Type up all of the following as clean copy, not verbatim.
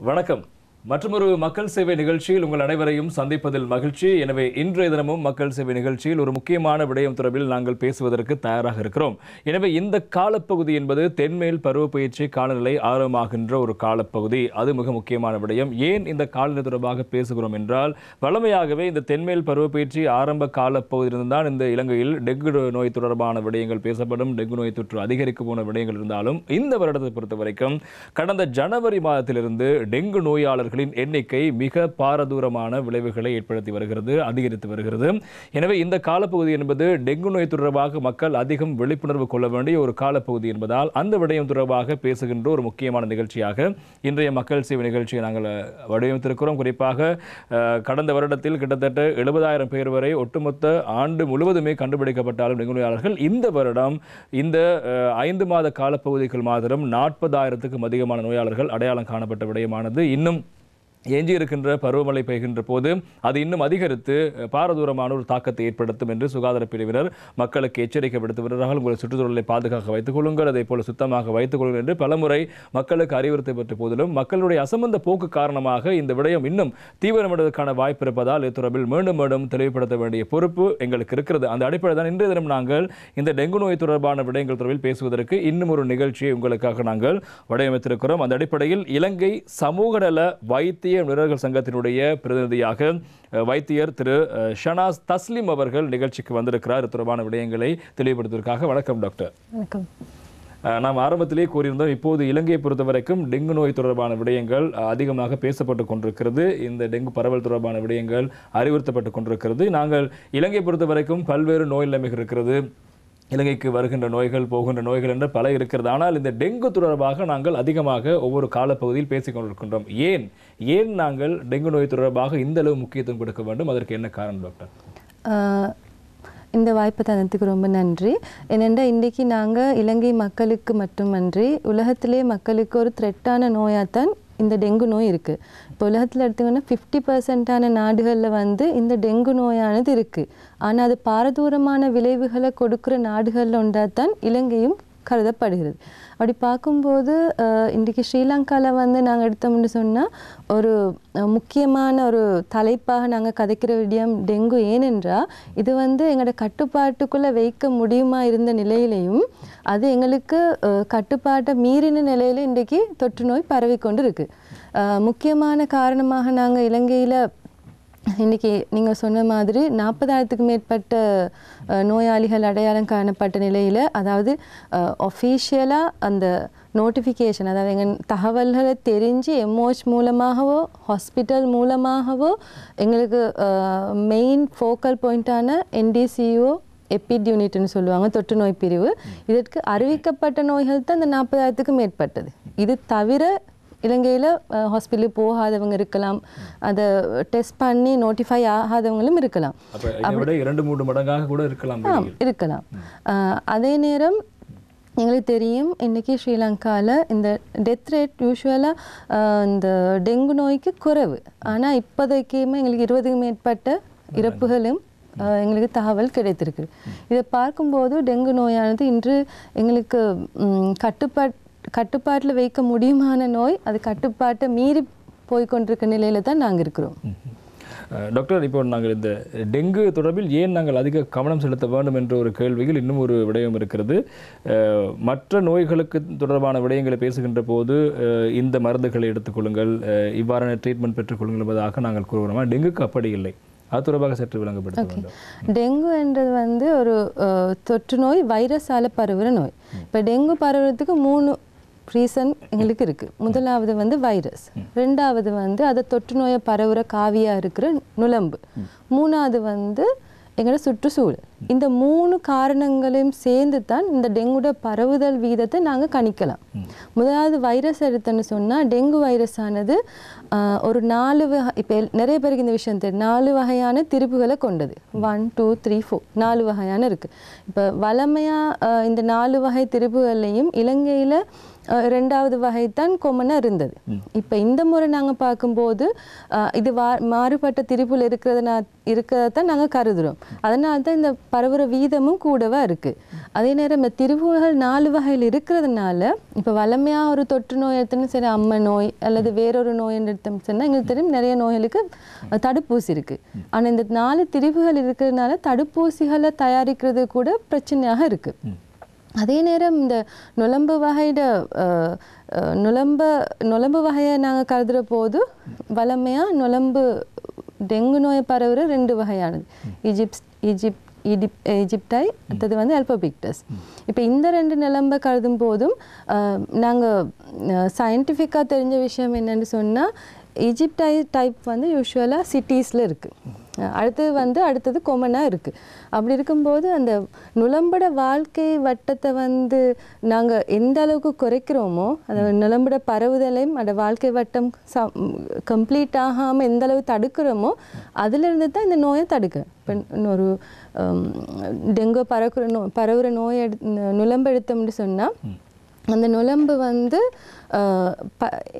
வணக்கம். மற்றொரு மக்கள் சேவை நிகழ்ச்சியில் உங்கள் அனைவரையும் சந்திப்பதில் மகிழ்ச்சி. எனவே இன்றைய தினமும் மக்கள் சேவை நிகழ்ச்சியில் ஒரு முக்கியமான விடயம் தொடர்பில் நாங்கள் பேசுவதற்கு தயாராக இருக்கிறோம். எனவே இந்த காலப்பகுதி என்பது தென்மேல் பருவப்பயிற்சி காலநிலை ஆரம்பமாகின்ற ஒரு காலப்பகுதி. அது மிக முக்கியமான விடயம். ஏன் இந்த காலநிலை தொடர்பாக பேசுகிறோம் என்றால், வழமையாகவே இந்த தென்மேல் பருவப்பயிற்சி ஆரம்ப காலப்பகுதியிலிருந்து தான் இந்த இலங்கையில் டெங்கு நோய் தொடர்பான விடயங்கள் பேசப்படும். டெங்கு நோய் தொற்று அதிகரிக்க போன விடயங்கள் இருந்தாலும் இந்த வருடத்தை பொறுத்த வரைக்கும் கடந்த ஜனவரி மாதத்திலிருந்து டெங்கு நோயாளர்கள் எண்ணிக்கை மிக பாரதூரமான விளைவுகளை ஏற்படுத்தி வருகிறது, அதிகரித்து வருகிறது. எனவே இந்த காலப்பகுதி என்பது டெங்கு நோய் தொடர்பாக மக்கள் அதிகம் விழிப்புணர்வு கொள்ள வேண்டிய ஒரு காலப்பகுதி என்பதால் அந்த விடயம் தொடர்பாக பேசுகின்ற ஒரு முக்கியமான நிகழ்ச்சியாக இன்றைய மக்கள் சேவை நிகழ்ச்சியை நாங்கள் வடிவமைத்திருக்கிறோம். குறிப்பாக கடந்த வருடத்தில் கிட்டத்தட்ட 70,000 பேர் வரை ஒட்டுமொத்த ஆண்டு முழுவதுமே கண்டுபிடிக்கப்பட்டாலும் டெங்கு நோயாளர்கள் இந்த வருடம் இந்த 5 மாத காலப்பகுதிகள் மாத்திரம் 40,000க்கும் அதிகமான நோயாளர்கள் அடையாளம் காணப்பட்ட விடயமானது இன்னும் எஞ்சி இருக்கின்ற பருவமழை பெய்கின்ற போது அது இன்னும் அதிகரித்து பாரதூரமான ஒரு தாக்கத்தை ஏற்படுத்தும் என்று சுகாதார பிரிவினர் மக்களுக்கு எச்சரிக்கை விடுத்து வருகிறார்கள். உங்கள் சுற்றுச்சூழலை பாதுகாக்க வைத்துக் கொள்ளுங்கள், அதே போல சுத்தமாக வைத்துக் கொள்ளுங்கள் என்று பலமுறை மக்களுக்கு அறிவுறுத்தி பெற்ற போதிலும் மக்களுடைய அசம்பந்த போக்கு காரணமாக இந்த விடயம் இன்னும் தீவிரமடைவதற்கான வாய்ப்பு இருப்பதால் இது தொடர்பில் மீண்டும் மீண்டும் தெளிவுபடுத்த வேண்டிய பொறுப்பு எங்களுக்கு இருக்கிறது. அந்த அடிப்படையில் தான் இன்றைய தினம் நாங்கள் இந்த டெங்கு நோய் தொடர்பான விடயங்கள் தொடர்பில் பேசுவதற்கு இன்னும் ஒரு நிகழ்ச்சியை உங்களுக்காக நாங்கள் வடிவமைத்திருக்கிறோம். அந்த அடிப்படையில் இலங்கை சமூக நல வைத்திய நிபுணர்கள் சங்கத்தினுடைய பிரதிநிதியாக வைத்தியர் திரு ஷனாஸ் தஸ்லிம் அவர்கள் நிகழ்ச்சிக்கு வந்திருக்கிறார். தொடர்பான விடயங்களை தெளிவுபடுத்துவதற்காக. வணக்கம் டாக்டர். வணக்கம். நாம் ஆரம்பத்திலே கூறியிருந்தோம், இப்போது இலங்கையை பொறுத்த வரைக்கும் டெங்கு நோய் தொடர்பான விடயங்கள் அதிகமாக பேசப்பட்டு கொண்டிருக்கிறது. இந்த டெங்கு பரவல் தொடர்பான விடயங்கள் அறிவுறுத்தப்பட்டு கொண்டிருக்கிறது. நாங்கள் இலங்கையை பொறுத்த வரைக்கும் பல்வேறு நோய் நிலைமைகள் இருக்கிறது. இலங்கைக்கு வருகின்ற நோய்கள், போகின்ற நோய்கள் என்று பல இருக்கிறது. ஆனால் இந்த டெங்கு தொடர்பாக நாங்கள் அதிகமாக ஒவ்வொரு காலப்பகுதியில் பேசிக் கொண்டிருக்கின்றோம். ஏன் நாங்கள் டெங்கு நோய் தொடர்பாக இந்த அளவு முக்கியத்துவம் கொடுக்க வேண்டும்? அதற்கு என்ன காரணம் டாக்டர்? இந்த வாய்ப்பு தந்ததுக்கு ரொம்ப நன்றி. ஏனென்றால் இன்றைக்கி நாங்கள் இலங்கை மக்களுக்கு மட்டுமன்றி உலகத்திலே மக்களுக்கு ஒரு த்ரெட்டான நோயாகத்தான் இந்த டெங்கு நோய் இருக்குது. இப்போ உலகத்தில் எடுத்திங்கன்னா 50% நாடுகளில் இந்த டெங்கு நோயானது இருக்குது. ஆனால் அது பாரதூரமான விளைவுகளை கொடுக்குற நாடுகளில் ஒன்றாத்தான் இலங்கையும் கருதப்படுகிறது. அப்படி பார்க்கும்போது இன்றைக்கி ஸ்ரீலங்காவில் நாங்கள் எடுத்தோம்னு சொன்னால் ஒரு முக்கியமான ஒரு தலைப்பாக நாங்கள் கதைக்கிற விடயம் டெங்கு. ஏனென்றால் இது எங்களோட கட்டுப்பாட்டுக்குள்ளே வைக்க முடியுமா இருந்த நிலையிலையும் அது எங்களுக்கு கட்டுப்பாட்டை மீறின நிலையில் இன்றைக்கி தொற்று நோய் பரவிக்கொண்டு இருக்குது. முக்கியமான காரணமாக நாங்கள் இலங்கையில் இன்றைக்கி நீங்கள் சொன்ன மாதிரி 40,000க்கும் மேற்பட்ட நோயாளிகள் அடையாளம் காணப்பட்ட நிலையில், அதாவது ஒஃபீஷியலாக அந்த நோட்டிஃபிகேஷன், அதாவது எங்கள் தகவல்களை தெரிஞ்சு எம்ஓஹெச் மூலமாகவோ ஹாஸ்பிட்டல் மூலமாகவோ எங்களுக்கு மெயின் ஃபோக்கல் பாயிண்ட்டான NDCO எபிட் யூனிட்னு சொல்லுவாங்க, தொற்று நோய் பிரிவு, இதற்கு அறிவிக்கப்பட்ட நோய்கள் தான் இந்த 40,000க்கும் மேற்பட்டது. இது தவிர இலங்கையில் ஹாஸ்பிட்டலுக்கு போகாதவங்க இருக்கலாம், அதை டெஸ்ட் பண்ணி நோட்டிஃபை ஆகாதவங்களும் இருக்கலாம். 2-3 மடங்காக கூட இருக்கலாம். அதே நேரம் எங்களுக்கு தெரியும் இன்றைக்கி ஸ்ரீலங்காவில் இந்த டெத் ரேட் யூஸ்வலாக இந்த டெங்கு நோய்க்கு குறைவு. ஆனால் இப்போதைக்குமே எங்களுக்கு 20க்கும் மேற்பட்ட இறப்புகளும் எங்களுக்கு தகவல் கிடைத்திருக்கு. இதை பார்க்கும்போது டெங்கு நோயானது இன்று எங்களுக்கு கட்டுப்பாட்டில் வைக்க முடியுமான நோய், அது கட்டுப்பாட்டை மீறி போய்கொண்டிருக்க நிலையில் தான் நாங்கள் இருக்கிறோம். டாக்டர், இப்போ நாங்கள் இந்த டெங்கு தொடர்பில் ஏன் நாங்கள் அதிக கவனம் செலுத்த வேண்டும் என்ற ஒரு கேள்வியில் இன்னும் ஒரு விடயம் இருக்கிறது. மற்ற நோய்களுக்கு தொடர்பான விடயங்களை பேசுகின்ற போது இந்த மருந்துகளை எடுத்துக்கொள்ளுங்கள், இவ்வாறான ட்ரீட்மெண்ட் பெற்றுக்கொள்ளுங்கள் என்பதாக நாங்கள் கூறுகிறோம். டெங்குக்கு அப்படி இல்லை. அது தொடர்பாக சற்று விளங்கப்படுத்த வேண்டும். டெங்கு என்றது ஒரு தொற்று நோய், வைரஸால் பரவுகிற நோய். இப்போ டெங்கு பரவுறதுக்கு 3 ரீசன் எங்களுக்கு இருக்குது. முதலாவது வைரஸ், ரெண்டாவது அதை தொற்று நோயை பரவுகிற காவியாக இருக்கிற நுளம்பு, மூணாவது எங்களோட சுற்றுச்சூழல். இந்த 3 காரணங்களையும் சேர்ந்து தான் இந்த டெங்குட பரவுதல் வீதத்தை நாங்கள் கணிக்கலாம். முதலாவது வைரஸ் எடுத்தோன்னு சொன்னால், டெங்கு வைரஸ் ஆனது ஒரு 4 வகை, இப்போ நிறைய பேருக்கு இந்த விஷயம் தெரியும், 4 வகையான திரிபுகளை கொண்டது. 1, 2, 3, 4 4 வகையான இருக்குது. இப்போ வளமையாக இந்த 4 வகை திரிபுகள்லையும் இலங்கையில் ரெண்டாவது வகை தான் கொமனாக இருந்தது. இப்போ இந்த முறை நாங்கள் பார்க்கும்போது இது மாறுபட்ட திரிபுல் இருக்கிறதான் நாங்கள் கருதுகிறோம். அதனால தான் இந்த பரவுற வீதமும் கூடவா இருக்குது. அதே நேரம் இந்த திரிபுல்கள் 4 வகையில் இருக்கிறதுனால இப்போ வளமையாக ஒரு தொற்று நோய் எடுத்துன்னு சரி அம்மை நோய் அல்லது வேறொரு நோய் எடுத்தோம் சொன்னால் எங்களுக்கு தெரியும் நிறைய நோய்களுக்கு தடுப்பூசி இருக்குது. ஆனால் இந்த 4 திரிபுகள் இருக்கிறதுனால தடுப்பூசிகளை தயாரிக்கிறது கூட பிரச்சனையாக இருக்குது. அதே நேரம் இந்த நுளம்பு வகையோட நுளம்பு வகையை நாங்கள் கருதுகிற போது வளமையாக நுளம்பு டெங்கு நோயை பரவுற 2 வகையானது, ஈஜிப்டை அடுத்தது வந்து அல்போபிக்டஸ். இப்போ இந்த 2 நுளம்பை கருதும் போதும் நாங்கள் சயின்டிஃபிக்காக தெரிஞ்ச விஷயம் என்னென்னு சொன்னால் ஈஜிப்டை டைப் வந்து யூஸ்வலாக சிட்டிஸில் இருக்குது. அடுத்தது கொமனாக இருக்குது. அப்படி இருக்கும்போது அந்த நுளம்பட வாழ்க்கை வட்டத்தை வந்து நாங்கள் எந்த அளவுக்கு குறைக்கிறோமோ அந்த நுளம்பட பரவுதலையும் அந்த வாழ்க்கை வட்டம் கம்ப்ளீட் ஆகாமல் எந்த அளவு தடுக்கிறோமோ அதிலிருந்து தான் இந்த நோயை தடுக்க. இப்போ ஒரு டெங்கு பரவுற நோய் நுளம்பு எடுத்தோம்னு சொன்னால் அந்த நுளம்பு வந்து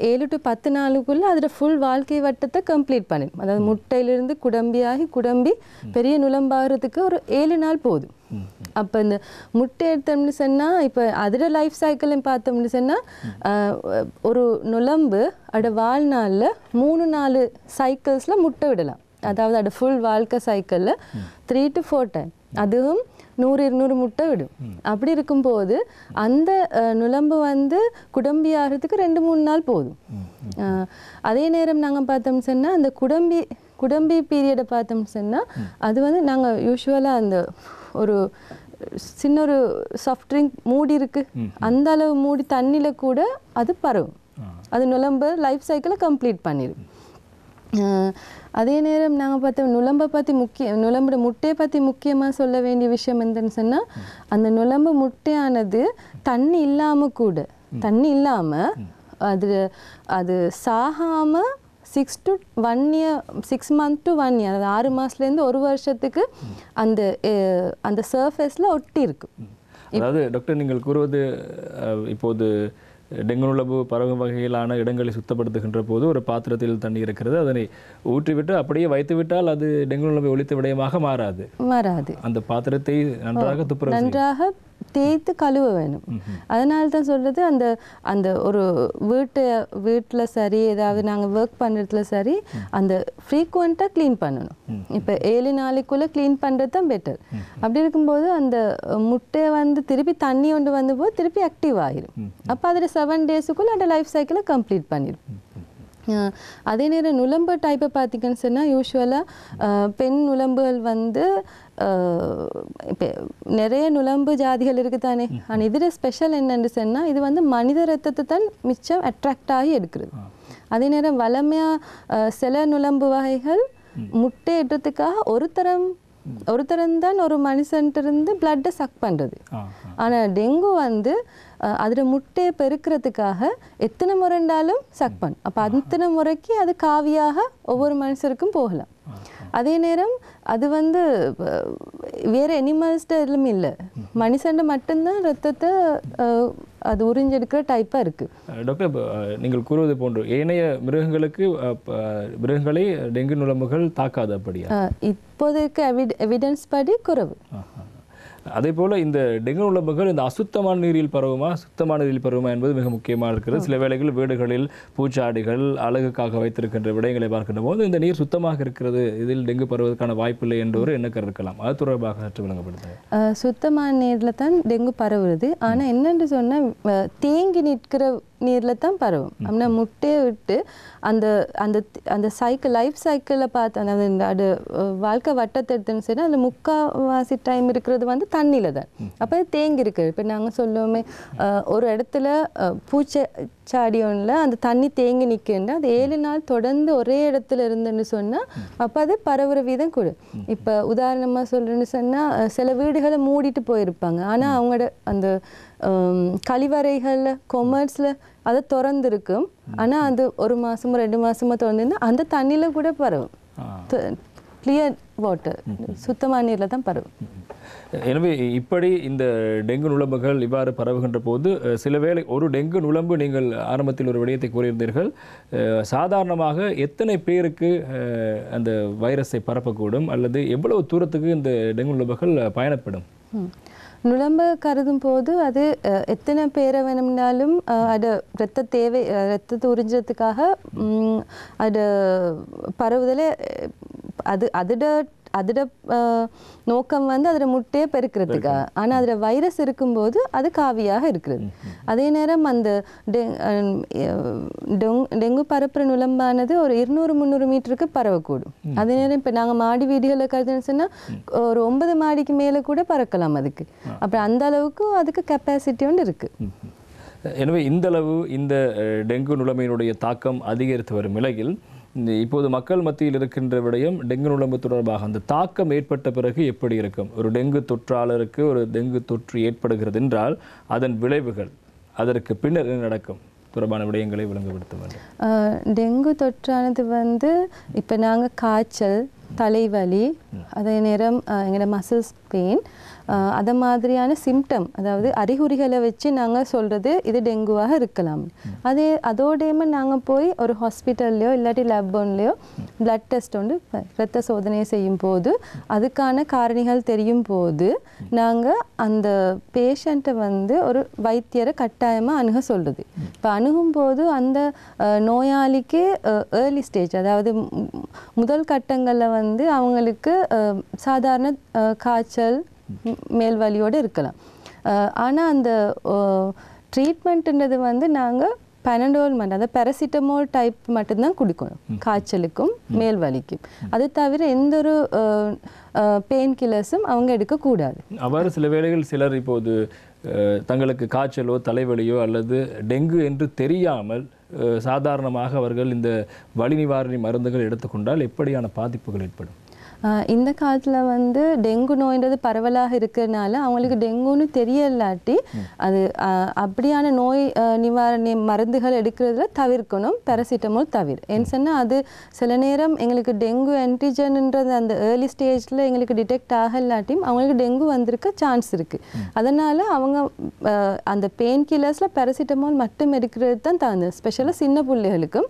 7 to 10 நாளுக்குள்ளே அதில் ஃபுல் வாழ்க்கை வட்டத்தை கம்ப்ளீட் பண்ணிடும். அதாவது முட்டையிலிருந்து குடம்பி பெரிய நுளம்பாகிறதுக்கு ஒரு 7 நாள் போதும். அப்போ இந்த முட்டை எடுத்தோம்னு சொன்னால் இப்போ அதில் லைஃப் சைக்கிளையும் பார்த்தோம்னு சொன்னால் ஒரு நுளம்பு அதோட வாழ்நாளில் 3-4 சைக்கிள்ஸில் முட்டை விடலாம். அதாவது அதோட ஃபுல் வாழ்க்கை சைக்கிளில் 3 to 4 டைம் அதுவும் 100-200 முட்டை விடும். அப்படி இருக்கும்போது அந்த நுளம்பு வந்து குடம்பி ஆகிறதுக்கு 2-3 நாள் போதும். அதே நேரம் நாங்கள் பார்த்தோம்னு சொன்னால் அந்த குடம்பி பீரியடை பார்த்தோம்னு சொன்னால் அது வந்து நாங்கள் யூஸ்வலாக அந்த ஒரு சின்ன ஒரு சாஃப்ட் ட்ரிங்க் மூடி இருக்குது அந்த அளவு மூடி தண்ணியில் கூட அது பரவும். அது நுளம்பு லைஃப் சைக்கிளை கம்ப்ளீட் பண்ணிடும். அதே நேரம் நாங்கள் பார்த்தோம் நுளம்போட முட்டையை பற்றி முக்கியமாக சொல்ல வேண்டிய விஷயம் என்னன்னு சொன்னால் அந்த நுளம்பு முட்டையானது தண்ணி இல்லாமல் அது சாகாமல் 6 months to 1 year, அதாவது 6 மாதத்துலேருந்து 1 வருஷத்துக்கு அந்த சர்ஃபேஸில் ஒட்டி இருக்கு. அதாவது டாக்டர் நீங்கள் கூறுவது இப்போது டெங்கு நுளம்பு பரவும் வகையிலான இடங்களை சுத்தப்படுத்துகின்ற போது ஒரு பாத்திரத்தில் தண்ணி இருக்கிறது, அதனை ஊற்றிவிட்டு அப்படியே வைத்துவிட்டால் அது டெங்கு நுளம்பை ஒழித்த விடயமாக மாறாது. அந்த பாத்திரத்தை நன்றாக தேய்த்து கழுவ வேணும். அதனால தான் சொல்கிறது அந்த ஒரு வீட்டில் சரி ஏதாவது நாங்கள் ஒர்க் பண்ணுறதுல சரி அந்த ஃப்ரீக்வெண்ட்டாக க்ளீன் பண்ணணும். இப்போ 7 நாளைக்குள்ளே க்ளீன் பண்ணுறது தான் பெட்டர். அப்படி இருக்கும்போது அந்த முட்டையை வந்து திருப்பி தண்ணி கொண்டு வந்தபோது திருப்பி ஆக்டிவ் ஆகிடும். அப்போ அதில் 7 டேஸுக்குள்ளே அந்த லைஃப் சைக்கிளை கம்ப்ளீட் பண்ணிடும். அதே நேரம் நுளம்பு டைப்பை பார்த்திங்கன்னு சொன்னால் யூஸ்வலாக பெண் நுளம்புகள் வந்து இப்போ நிறைய நுளம்பு ஜாதிகள் இருக்குது தானே. ஆனால் இதில் ஸ்பெஷல் என்னென்னு சொன்னால் இது வந்து மனித ரத்தத்தை தான் மிச்சம் அட்ராக்ட் ஆகி எடுக்கிறது. அதே நேரம் வளமையாக சில நுளம்பு வகைகள் முட்டை இடுறதுக்காக ஒரு தரம் தான் ஒரு மனுஷன்ட்டு பிளட்டை சக் பண்ணுறது. ஆனால் டெங்கு வந்து அதில் முட்டையை பெருக்கிறதுக்காக எத்தனை முறைண்டாலும் சக் பண்ணும். அப்போ அத்தனை முறைக்கு அது காவியாக ஒவ்வொரு மனுஷருக்கும் போகலாம். அதே நேரம் அது வந்து வேறு அனிமல்ஸ்ட எதுவும் இல்லை, மனுஷன்ட மட்டும்தான் ரத்தத்தை அது உறிஞ்செடுக்கிற டைப்பாக இருக்குது. டாக்டர், நீங்கள் கூறுவது போன்று ஏனைய மிருகங்களை டெங்கு நுளம்புகள் தாக்காது அப்படியா? இப்போதைக்கு எவிடன்ஸ் படி குறைவு. அதே போல் இந்த டெங்கு நுளம்புகள் இந்த அசுத்தமான நீரில் பரவுமா சுத்தமான நீரில் பரவுமா என்பது மிக முக்கியமாக இருக்கிறது. சில வேளைகள் வீடுகளில் பூச்சாடிகள் அழகுக்காக வைத்திருக்கின்ற விடயங்களை பார்க்கின்ற போது இந்த நீர் சுத்தமாக இருக்கிறது, இதில் டெங்கு பரவுவதற்கான வாய்ப்பில்லை என்ற ஒரு எண்ணக்கம் இருக்கலாம். அது தொடர்பாக சற்று விளங்கப்படுத்த. சுத்தமான நீரில் தான் டெங்கு பரவுறது. ஆனால் என்னென்று சொன்னால் தேங்கி நிற்கிற நீரில் தான் பரவும். அப்படின்னா முட்டையை விட்டு அந்த அந்த அந்த சைக்கிள் லைஃப் சைக்கிளில் பார்த்து அந்த அது வாழ்க்கை வட்டத்தை எடுத்துன்னு சரி அதில் முக்கால்வாசி டைம் இருக்கிறது வந்து தண்ணியில் தான். அப்போ அது தேங்கி இருக்குது. இப்போ நாங்கள் சொல்லுவோமே ஒரு இடத்துல பூச்சாடி ஒன்றில் அந்த தண்ணி தேங்கி நிற்கின்ற அது 7 நாள் தொடர்ந்து ஒரே இடத்துல இருந்துன்னு சொன்னால் அப்போ அது பரவுற வீதம் கூட. இப்போ உதாரணமாக சொல்கிறேன்னு சொன்னால் சில வீடுகளை மூடிட்டு போயிருப்பாங்க, ஆனால் அவங்களோட அந்த கழிவறைகளில் கொமர்ஸில் அதை திறந்துருக்கும். ஆனால் அது 1 மாதமோ 2 மாதமோ திறந்துருந்தால் அந்த தண்ணியில் கூட பரவும். கிளியர் வாட்டர் சுத்தமான நீரில் தான் பரவும். எனவே இப்படி இந்த டெங்கு நுளம்புகள் இவ்வாறு பரவுகின்ற போது சில வேளை ஒரு டெங்கு நுளம்பு, நீங்கள் ஆரம்பத்தில் ஒரு விடயத்தை கூறியிருந்தீர்கள், சாதாரணமாக எத்தனை பேருக்கு அந்த வைரஸை பரப்பக்கூடும் அல்லது எவ்வளவு தூரத்துக்கு இந்த டெங்கு நுளம்புகள் பயணப்படும்? நுளம்பு கருதும் போது அது எத்தனை பேரை வேணும்னாலும் அது ரத்தத்தை உறிஞ்சதுக்காக அது பரவுதலை அதோட நோக்கம் வந்து அதில் முட்டையை பெருக்கிறதுக்காக. ஆனால் அதில் வைரஸ் இருக்கும்போது அது காவியாக இருக்கிறது. அதே நேரம் அந்த டெங்கு பரப்புற நுளம்பானது ஒரு 200-300 மீட்டருக்கு பரவக்கூடும். அதே நேரம் இப்போ நாங்கள் மாடி வீடுகளில் கருதுன்னு சொன்னால் ஒரு 9 மாடிக்கு மேலே கூட பறக்கலாம் அதுக்கு. அப்புறம் அந்த அளவுக்கு அதுக்கு கெப்பாசிட்டி ஒன்று இருக்குது. எனவே இந்தளவு இந்த டெங்கு நுளமையினுடைய தாக்கம் அதிகரித்து வரும் நிலையில் இப்போது மக்கள் மத்தியில் இருக்கின்ற விடயம் டெங்கு நுளம்பு தொடர்பாக அந்த தாக்கம் ஏற்பட்ட பிறகு எப்படி இருக்கும்? ஒரு டெங்கு தொற்றாளருக்கு ஒரு டெங்கு தொற்று ஏற்படுகிறது என்றால் அதன் விளைவுகள், அதற்கு பின்னர் என்ன நடக்கும் தொடர்பான விடயங்களை விளங்கப்படுத்த வேண்டும். டெங்கு தொற்றானது வந்து இப்போ நாங்கள் காய்ச்சல், தலைவலி, அதே நேரம் எங்களோட மசில்ஸ் பெயின், அதை மாதிரியான சிம்டம், அதாவது அறிகுறிகளை வச்சு நாங்கள் சொல்கிறது இது டெங்குவாக இருக்கலாம். அதோடையுமே நாங்கள் போய் ஒரு ஹாஸ்பிட்டல்லையோ இல்லாட்டி லேப் ஒன்லையோ பிளட் டெஸ்ட் ஒன்று இரத்த சோதனை செய்யும் போது அதுக்கான காரணிகள் தெரியும் போது நாங்கள் அந்த பேஷண்ட்டை வந்து ஒரு வைத்தியரை கட்டாயமாக அணுக சொல்கிறது. இப்போ அணுகும் போது அந்த நோயாளிக்கு ஏர்லி ஸ்டேஜ், அதாவது முதல் கட்டங்களில் வந்து அவங்களுக்கு சாதாரண காய்ச்சல், மேல் வலியோடு இருக்கலாம். ஆனால் அந்த ட்ரீட்மெண்ட்டுன்றது வந்து நாங்கள் பெனடோல்மெண்ட், அதாவது பேராசிட்டமோல் டைப் மட்டும்தான் கொடுக்கணும் காய்ச்சலுக்கும் மேல் வலிக்கும். அது தவிர எந்த ஒரு பெயின் கில்லர்ஸும் அவங்க எடுக்கக்கூடாது. அவ்வாறு சில வேளைகள் சிலர் இப்போது தங்களுக்கு காய்ச்சலோ தலைவலியோ அல்லது டெங்கு என்று தெரியாமல் சாதாரணமாக அவர்கள் இந்த வலி நிவாரணி மருந்துகள் எடுத்துக்கொண்டால் எப்படியான பாதிப்புகள் ஏற்படும்? இந்த காலத்தில் வந்து டெங்கு நோய்ன்றது பரவலாக இருக்கிறதுனால அவங்களுக்கு டெங்குன்னு தெரியலாட்டி அது அப்படியான நோய் நிவாரண மருந்துகள் எடுக்கிறதுல தவிர்க்கணும், பேராசிட்டமோல் தவிர. ஏன்னு சொன்னால் அது சில நேரம் எங்களுக்கு டெங்கு ஆன்டிஜன்ன்றது அந்த ஏர்லி ஸ்டேஜில் எங்களுக்கு டிடெக்ட் ஆகலாட்டியும் அவங்களுக்கு டெங்கு வந்திருக்க சான்ஸ் இருக்குது. அதனால் அவங்க அந்த பெயின் கில்லர்ஸில் பேராசிட்டமோல் மட்டும் எடுக்கிறது தான் தகுந்தது. ஸ்பெஷலாக சின்ன பிள்ளைகளுக்கும்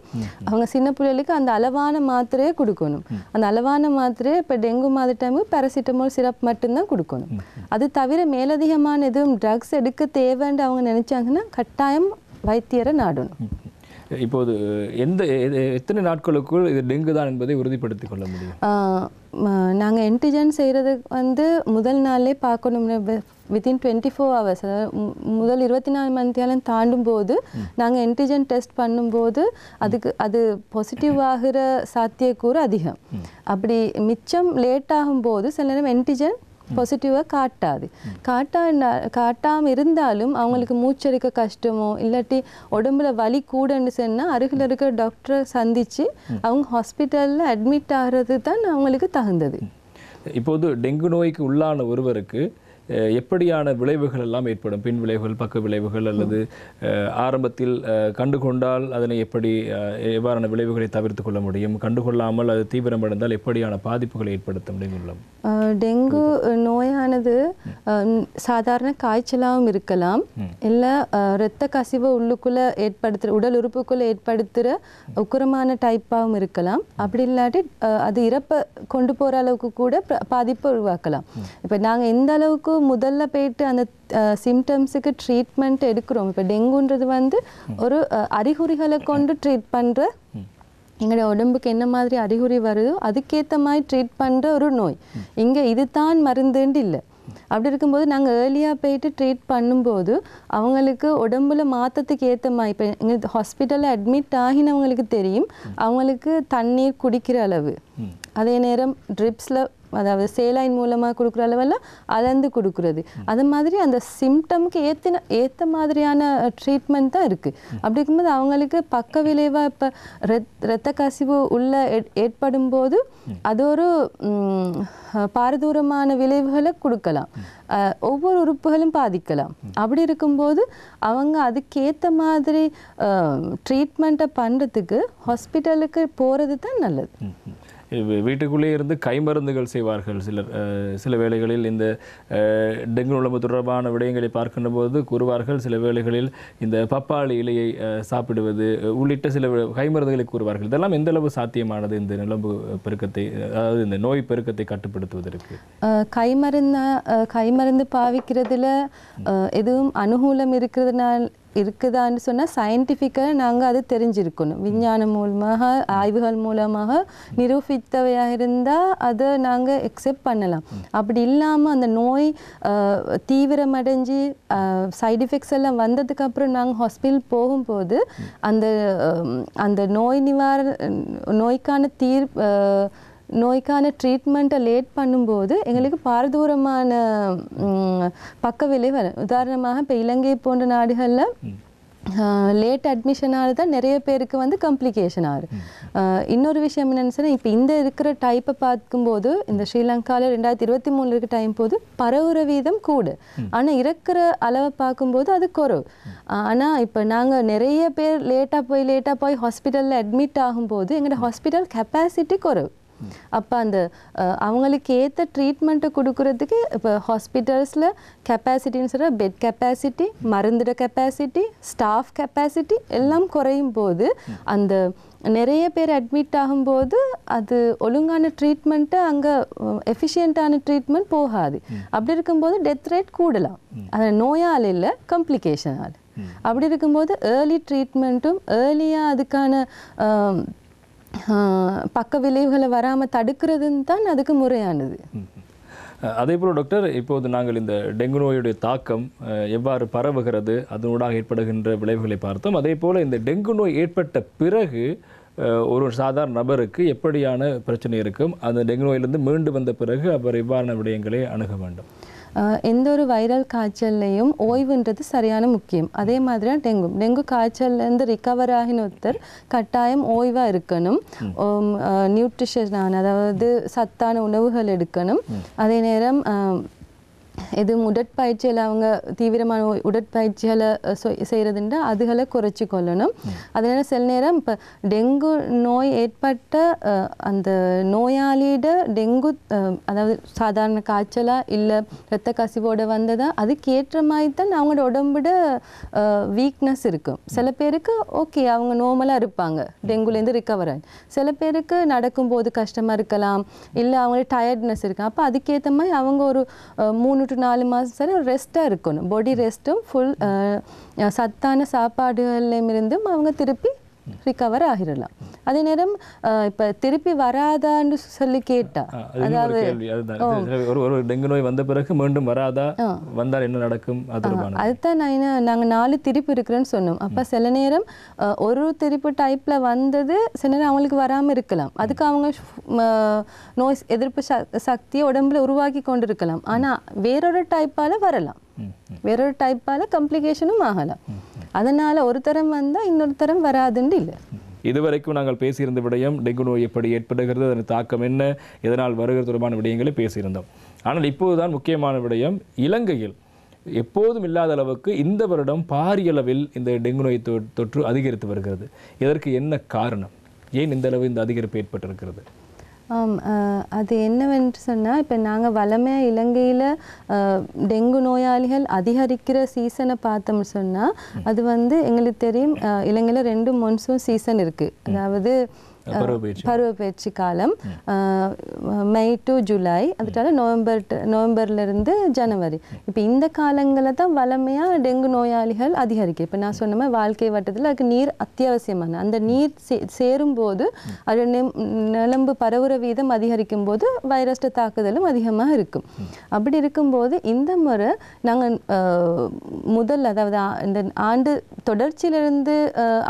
அவங்க சின்ன பிள்ளைகளுக்கு அந்த அளவான மாத்திரையை கொடுக்கணும். அந்த அளவான மாத்திரை இப்போ டெங்கு மாதிரி டைமுக்கு பேராசிட்டமோல் சிரப் மட்டும்தான் கொடுக்கணும். அது தவிர மேலதிகமான எதுவும் ட்ரக்ஸ் எடுக்க தேவைன்னு அவங்க நினைச்சாங்கன்னா கட்டாயம் வைத்தியரை நாடணும். இப்போது எத்தனை நாட்களுக்குள் இது டெங்கு தான் என்பதை உறுதிப்படுத்திக் கொள்ள முடியும்? நாங்கள் ஆன்டிஜன் செய்கிறது வந்து முதல் நாளே பார்க்கணும். வித்தின் 24 hours, முதல் 24 மணி நேரம் தாண்டும் போது நாங்கள் ஆன்டிஜன் டெஸ்ட் பண்ணும்போது அது பாசிட்டிவ் ஆகிற சாத்தியக்கூறு அதிகம். அப்படி மிச்சம் லேட் ஆகும்போது சில நேரம் ஆன்டிஜன் பாசிட்டிவாக காட்டாமல் இருந்தாலும் அவங்களுக்கு மூச்சரிக்க கஷ்டமோ இல்லாட்டி உடம்புல வலி கூடன்னு சொன்னால் அருகில் இருக்கிற டாக்டரை சந்தித்து அவங்க ஹாஸ்பிட்டலில் அட்மிட் ஆகிறது தான் அவங்களுக்கு தகுந்தது. இப்போது டெங்கு நோய்க்கு உள்ளான ஒருவருக்கு எப்படியான விளைவுகள் எல்லாம் ஏற்படும்? பின் விளைவுகள், பக்க விளைவுகள் அல்லது ஆரம்பத்தில் கண்டுகொண்டால் அதனை எவ்வாறான விளைவுகளை தவிர்த்து கொள்ள முடியும்? கண்டுகொள்ளாமல் அது தீவிரமடைந்தால் எப்படியான பாதிப்புகளை ஏற்படுத்தும் டெங்கு? டெங்கு நோயானது சாதாரண காய்ச்சலாகவும் இருக்கலாம், இல்லை இரத்த கசிவு உள்ளுக்குள்ளே உடல் உறுப்புக்குள்ளே ஏற்படுத்துகிற உக்கிரமான டைப்பாகவும் இருக்கலாம். அப்படி இல்லாட்டி அது இறப்பை கொண்டு போகிற அளவுக்கு கூட பாதிப்பை உருவாக்கலாம். இப்போ நாங்கள் எந்த அளவுக்கு முதல்ல போயிட்டு அந்த சிம்டம்ஸுக்கு ட்ரீட்மெண்ட் எடுக்கிறோம். இப்போ டெங்குன்றது வந்து ஒரு அறிகுறிகளை கொண்டு ட்ரீட் பண்ணுற, எங்களோட உடம்புக்கு என்ன மாதிரி அறிகுறி வருதோ அதுக்கேற்ற மாதிரி ட்ரீட் பண்ணுற ஒரு நோய். இங்கே இது தான் மருந்துன்னு இல்லை. அப்படி இருக்கும்போது நாங்கள் ஏர்லியாக போயிட்டு ட்ரீட் பண்ணும்போது அவங்களுக்கு உடம்புல மாற்றத்துக்கு ஏற்ற மாதிரி, இப்போ எங்களுக்கு ஹாஸ்பிட்டலில் அட்மிட் ஆகினவங்களுக்கு தெரியும் அவங்களுக்கு தண்ணீர் குடிக்கிற அளவு, அதே நேரம் ட்ரிப்ஸில் அதாவது சேலைன் மூலமாக கொடுக்குற அளவெல்லாம் அளந்து கொடுக்குறது, அது மாதிரி அந்த சிம்டம்க்கு ஏற்ற மாதிரியான ட்ரீட்மெண்ட் தான் இருக்குது. அப்படி இருக்கும்போது அவங்களுக்கு பக்க விளைவாக இப்போ இரத்த கசிவு உள்ள ஏற்படும் போது அது ஒரு பாரதூரமான விளைவுகளை கொடுக்கலாம், ஒவ்வொரு உறுப்புகளும் பாதிக்கலாம். அப்படி இருக்கும்போது அவங்க அதுக்கேற்ற மாதிரி ட்ரீட்மெண்ட்டை பண்ணுறதுக்கு ஹாஸ்பிட்டலுக்கு போகிறது தான் நல்லது. வீட்டுக்குள்ளே இருந்து கைமருந்துகள் செய்வார்கள் சிலர். சில வேளைகளில் இந்த டெங்கு நுளம்பு தொடர்பான விடயங்களை பார்க்கின்ற போது கூறுவார்கள், சில வேளைகளில் இந்த பப்பாளி இலையை சாப்பிடுவது உள்ளிட்ட சில கைமருந்துகளை கூறுவார்கள். இதெல்லாம் எந்த அளவு சாத்தியமானது இந்த நுளம்பு பெருக்கத்தை, அதாவது இந்த நோய் பெருக்கத்தை கட்டுப்படுத்துவதற்கு? கைமருந்து பாவிக்கிறதுல எதுவும் அனுகூலம் இருக்குதான்னு சொன்னால் சயின்டிஃபிக்காக நாங்கள் அது தெரிஞ்சிருக்கணும். விஞ்ஞானம் மூலமாக ஆய்வுகள் மூலமாக நிரூபித்தவையாக இருந்தால் அதை நாங்கள் எக்ஸெப்ட் பண்ணலாம். அப்படி இல்லாமல் அந்த நோய் தீவிரமடைஞ்சு சைடு எஃபெக்ட்ஸ் எல்லாம் வந்ததுக்கப்புறம் நாங்கள் ஹாஸ்பிட்டல் போகும்போது அந்த நோய்க்கான ட்ரீட்மெண்ட்டை லேட் பண்ணும்போது எங்களுக்கு பாரதூரமான பக்க விளைவு வரும். உதாரணமாக இப்போ இலங்கை போன்ற நாடுகளில் லேட் அட்மிஷனால தான் நிறைய பேருக்கு வந்து காம்ப்ளிகேஷன் ஆகுது. இன்னொரு விஷயம் என்னென்னு சொன்னால், இப்போ இந்த இருக்கிற டைப்பை பார்க்கும்போது இந்த ஸ்ரீலங்காவில் 2023 இருக்க டைம் போது பரவுற வீதம் கூடு, ஆனால் இருக்கிற அளவை பார்க்கும்போது அது குறைவு. ஆனால் இப்போ நாங்கள் நிறைய பேர் லேட்டாக போய் ஹாஸ்பிட்டலில் அட்மிட் ஆகும்போது எங்களோட ஹாஸ்பிட்டல் கெப்பாசிட்டி குறைவு. அப்போ அந்த அவங்களுக்கு ஏற்ற ட்ரீட்மெண்ட்டை கொடுக்கறதுக்கு இப்போ ஹாஸ்பிட்டல்ஸில் கெப்பாசிட்டின்னு சொல்கிற பெட் கெப்பாசிட்டி, மருந்துட கெப்பாசிட்டி, ஸ்டாஃப் கெப்பாசிட்டி எல்லாம் குறையும் போது அந்த நிறைய பேர் அட்மிட் ஆகும்போது அது ஒழுங்கான ட்ரீட்மெண்ட்டு அங்கே எஃபிஷியண்ட்டான ட்ரீட்மெண்ட் போகாது. அப்படி இருக்கும்போது டெத் ரேட் கூடலாம். அது நோயால் இல்லை, காம்ப்ளிகேஷனால். அப்படி இருக்கும்போது ஏர்லி ட்ரீட்மெண்ட்டும் ஏர்லியாக அதுக்கான பக்க விளைவுகளை வராமல் தடுக்கிறதுன்னு தான் அதுக்கு முறையானது. அதே போல் டாக்டர், இப்போது நாங்கள் இந்த டெங்கு நோயுடைய தாக்கம் எவ்வாறு பரவுகிறது, அதனூடாக ஏற்படுகின்ற விளைவுகளை பார்த்தோம். அதே போல் இந்த டெங்கு நோய் ஏற்பட்ட பிறகு ஒரு சாதாரண நபருக்கு எப்படியான பிரச்சனை இருக்கும், அந்த டெங்கு நோயிலிருந்து மீண்டு வந்த பிறகு அவர் எவ்வாறான விடயங்களை அணுக வேண்டும்? எந்த ஒரு வைரல் காய்ச்சல்லையும் ஓய்வுன்றது சரியான முக்கியம். அதே மாதிரி டெங்கு காய்ச்சல்லேருந்து ரிகவர் ஆகின ஒருத்தர் கட்டாயம் ஓய்வாக இருக்கணும். நியூட்ரிஷனான, அதாவது சத்தான உணவுகள் எடுக்கணும். அதே நேரம் எதுவும் உடற்பயிற்சியில் அவங்க தீவிரமான உடற்பயிற்சிகளை செய்கிறதுண்டா அதுகளை குறைச்சி கொள்ளணும். அதனால சில நேரம் இப்போ டெங்கு நோய் ஏற்பட்ட அந்த நோயாளியிட டெங்கு, அதாவது சாதாரண காய்ச்சலா இல்லை இரத்த கசிவோடு வந்ததா, அதுக்கேற்ற மாதிரி தான் அவங்களோட உடம்போட வீக்னஸ் இருக்கும். சில பேருக்கு ஓகே, அவங்க நார்மலாக இருப்பாங்க, டெங்குலேருந்து ரிகவர் ஆகி. சில பேருக்கு நடக்கும்போது கஷ்டமாக இருக்கலாம், இல்லை அவங்களுக்கு டயர்ட்னஸ் இருக்கும். அப்போ அதுக்கேற்ற மாதிரி அவங்க ஒரு 3 to 4 மாதம் சரி ஒரு ரெஸ்ட்டாக இருக்கணும். பாடி ரெஸ்ட்டும் ஃபுல் சத்தான சாப்பாடுகளிலிருந்தும் அவங்க திருப்பி ரிகவர் ஆகிடலாம். அதே நேரம் இப்போ திருப்பி வராதான்னு சொல்லி கேட்டா, அதாவது ஒரு டெங்கு நோய் வந்த பிறகு மீண்டும் வராதா, வந்தால் என்ன நடக்கும், அதுதான் நாங்கள் 4 திருப்பி இருக்கிறேன்னு சொன்னோம். அப்போ சில நேரம் ஒரு திருப்பு டைப்பில் வந்தது சில நேரம் அவங்களுக்கு வராமல் இருக்கலாம். அதுக்கு அவங்க நோய் எதிர்ப்பு சக்தியை உடம்புல உருவாக்கி கொண்டு இருக்கலாம். ஆனால் வேறொரு டைப்பால் வரலாம், வேறொரு டைப்பால் காம்ப்ளிகேஷனும் ஆகலாம். அதனால் ஒரு தரம் வந்தால் இன்னொரு தரம் வராதுன்னு இல்லை. இதுவரைக்கும் நாங்கள் பேசியிருந்த விடயம் டெங்கு நோய் எப்படி ஏற்படுகிறது, அதன் தாக்கம் என்ன, எதனால் வருகிறது தொடர்பான விடயங்களை பேசியிருந்தோம். ஆனால் இப்போதுதான் முக்கியமான விடயம், இலங்கையில் எப்போதும் இல்லாத அளவுக்கு இந்த வருடம் பாரியளவில் இந்த டெங்கு நோய் தொற்று அதிகரித்து வருகிறது. இதற்கு என்ன காரணம்? ஏன் இந்த அளவு இந்த அதிகரிப்பு ஏற்பட்டிருக்கிறது? அது என்னவென்று சொன்னால், இப்போ நாங்கள் வளமையாக இலங்கையில் டெங்கு நோயாளிகள் அதிகரிக்கிற சீசனை பார்த்தோம்னு சொன்னால், அது வந்து எங்களுக்கு தெரியும் இலங்கையில் 2 மான்சூன் சீசன் இருக்குது. அதாவது பருவப்பயிற்சி காலம் மே டு ஜூலை, அதுக்கால நவம்பர்லேருந்து ஜனவரி. இப்போ இந்த காலங்களில் தான் வளமையாக டெங்கு நோயாளிகள் அதிகரிக்கும். இப்போ நான் சொன்ன மாதிரி வாழ்க்கை வட்டத்தில் அதுக்கு நீர் அத்தியாவசியமான, அந்த நீர் சேரும்போது அது நிலம்பு பரவுற வீதம் அதிகரிக்கும் போது வைரஸ் தாக்குதலும் அதிகமாக இருக்கும். அப்படி இருக்கும்போது இந்த முறை நாங்கள் முதல், அதாவது இந்த ஆண்டு தொடர்ச்சியிலிருந்து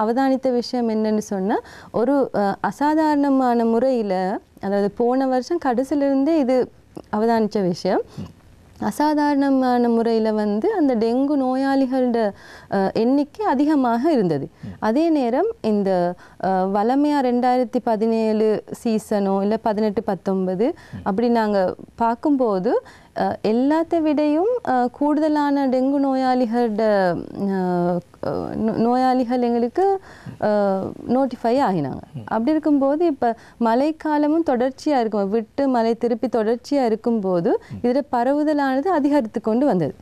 அவதானித்த விஷயம் என்னன்னு சொன்னால், ஒரு அசாதாரணமான முறையில், அதாவது போன வருஷம் கடைசியிலிருந்தே இது அவதானித்த விஷயம், அசாதாரணமான முறையில் வந்து அந்த டெங்கு நோயாளிகளோட எண்ணிக்கை அதிகமாக இருந்தது. அதே நேரம் இந்த வளமையாக 2017 சீசனோ இல்லை 18-19 அப்படி நாங்கள் பார்க்கும்போது எல்லாத்த விடையும் கூடுதலான டெங்கு நோயாளிகள் எங்களுக்கு நோட்டிஃபை ஆகினாங்க. அப்படி இருக்கும்போது இப்போ மழைக்காலமும் தொடர்ச்சியாக இருக்கும், விட்டு மழை திருப்பி தொடர்ச்சியாக இருக்கும்போது இதில் பரவுதலானது அதிகரித்து கொண்டு வந்தது.